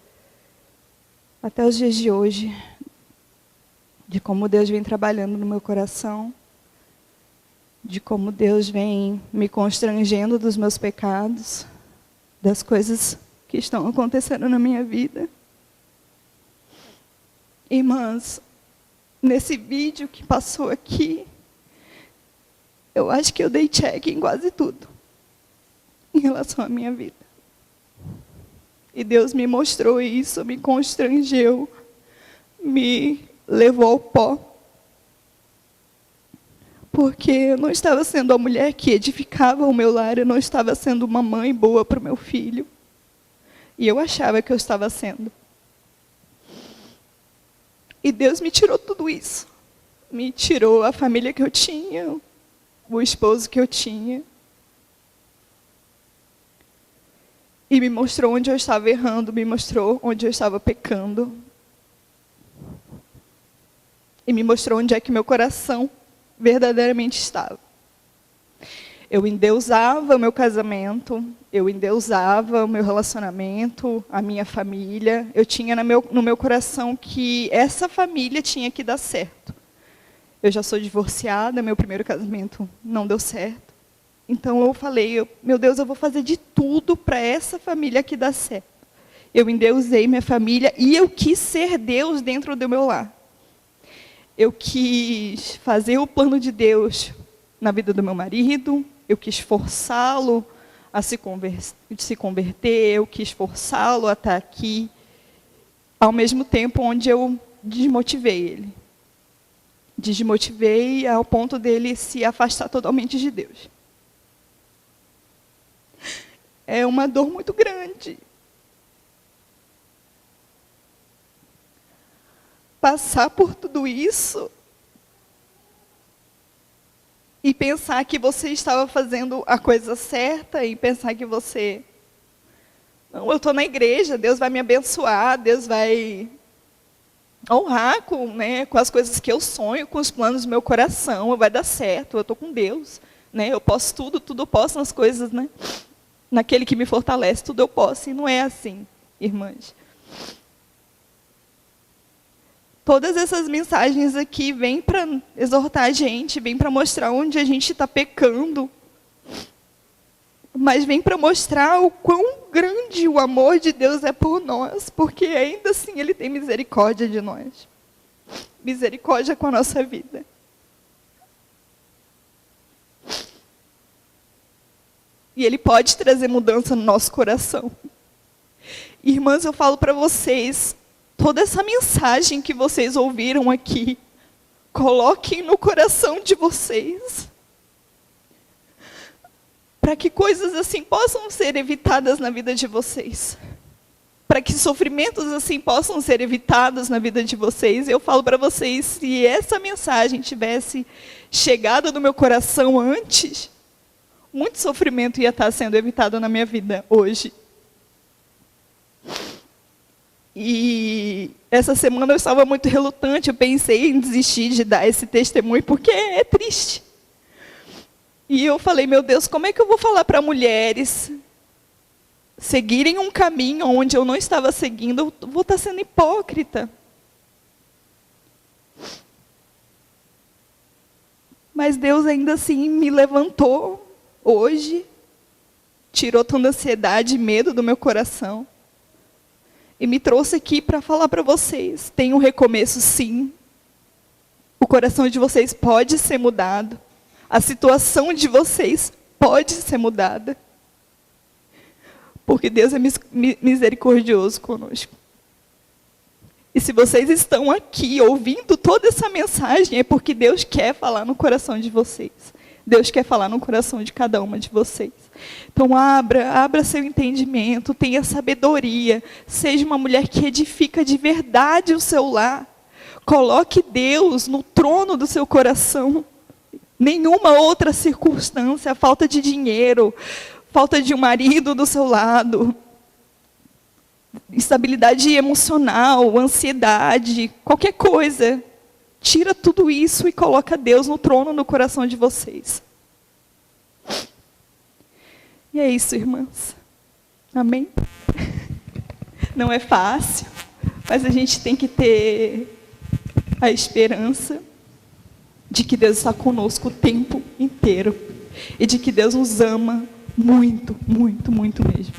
até os dias de hoje, de como Deus vem trabalhando no meu coração, de como Deus vem me constrangendo dos meus pecados, das coisas que estão acontecendo na minha vida. Irmãs, nesse vídeo que passou aqui, eu acho que eu dei check em quase tudo em relação à minha vida. E Deus me mostrou isso, me constrangeu, me levou ao pó. Porque eu não estava sendo a mulher que edificava o meu lar, eu não estava sendo uma mãe boa para o meu filho. E eu achava que eu estava sendo. E Deus me tirou tudo isso. Me tirou a família que eu tinha, o esposo que eu tinha. E me mostrou onde eu estava errando, me mostrou onde eu estava pecando. E me mostrou onde é que meu coração verdadeiramente estava. Eu endeusava o meu casamento, eu endeusava o meu relacionamento, a minha família. Eu tinha no meu coração que essa família tinha que dar certo. Eu já sou divorciada, meu primeiro casamento não deu certo. Então eu falei, meu Deus, eu vou fazer de tudo para essa família aqui dar certo. Eu endeusei minha família e eu quis ser Deus dentro do meu lar. Eu quis fazer o plano de Deus na vida do meu marido, eu quis forçá-lo a se converter, eu quis forçá-lo a estar aqui, ao mesmo tempo onde eu desmotivei ele. Desmotivei ao ponto dele se afastar totalmente de Deus. É uma dor muito grande. Passar por tudo isso e pensar que você estava fazendo a coisa certa e pensar que você... Não, eu estou na igreja, Deus vai me abençoar, Deus vai honrar com as coisas que eu sonho, com os planos do meu coração, vai dar certo, eu estou com Deus. Eu posso tudo eu posso nas coisas, naquele que me fortalece, tudo eu posso. E não é assim, irmãs. Todas essas mensagens aqui vêm para exortar a gente, vêm para mostrar onde a gente está pecando, mas vêm para mostrar o quão grande o amor de Deus é por nós, porque ainda assim Ele tem misericórdia de nós. Misericórdia com a nossa vida. E Ele pode trazer mudança no nosso coração. Irmãs, eu falo para vocês, toda essa mensagem que vocês ouviram aqui, coloquem no coração de vocês, para que coisas assim possam ser evitadas na vida de vocês, para que sofrimentos assim possam ser evitados na vida de vocês. Eu falo para vocês, se essa mensagem tivesse chegado no meu coração antes, muito sofrimento ia estar sendo evitado na minha vida hoje. E essa semana eu estava muito relutante, eu pensei em desistir de dar esse testemunho, porque é triste. E eu falei, meu Deus, como é que eu vou falar para mulheres seguirem um caminho onde eu não estava seguindo? Eu vou estar sendo hipócrita. Mas Deus ainda assim me levantou hoje, tirou toda a ansiedade e medo do meu coração e me trouxe aqui para falar para vocês, tem um recomeço sim. O coração de vocês pode ser mudado. A situação de vocês pode ser mudada. Porque Deus é misericordioso conosco. E se vocês estão aqui ouvindo toda essa mensagem, é porque Deus quer falar no coração de vocês. Deus quer falar no coração de cada uma de vocês. Então abra seu entendimento, tenha sabedoria, seja uma mulher que edifica de verdade o seu lar. Coloque Deus no trono do seu coração. Nenhuma outra circunstância, falta de dinheiro, falta de um marido do seu lado, instabilidade emocional, ansiedade, qualquer coisa, tira tudo isso e coloca Deus no trono no coração de vocês. E é isso, irmãs. Amém? Não é fácil, mas a gente tem que ter a esperança de que Deus está conosco o tempo inteiro e de que Deus nos ama muito, muito, muito mesmo.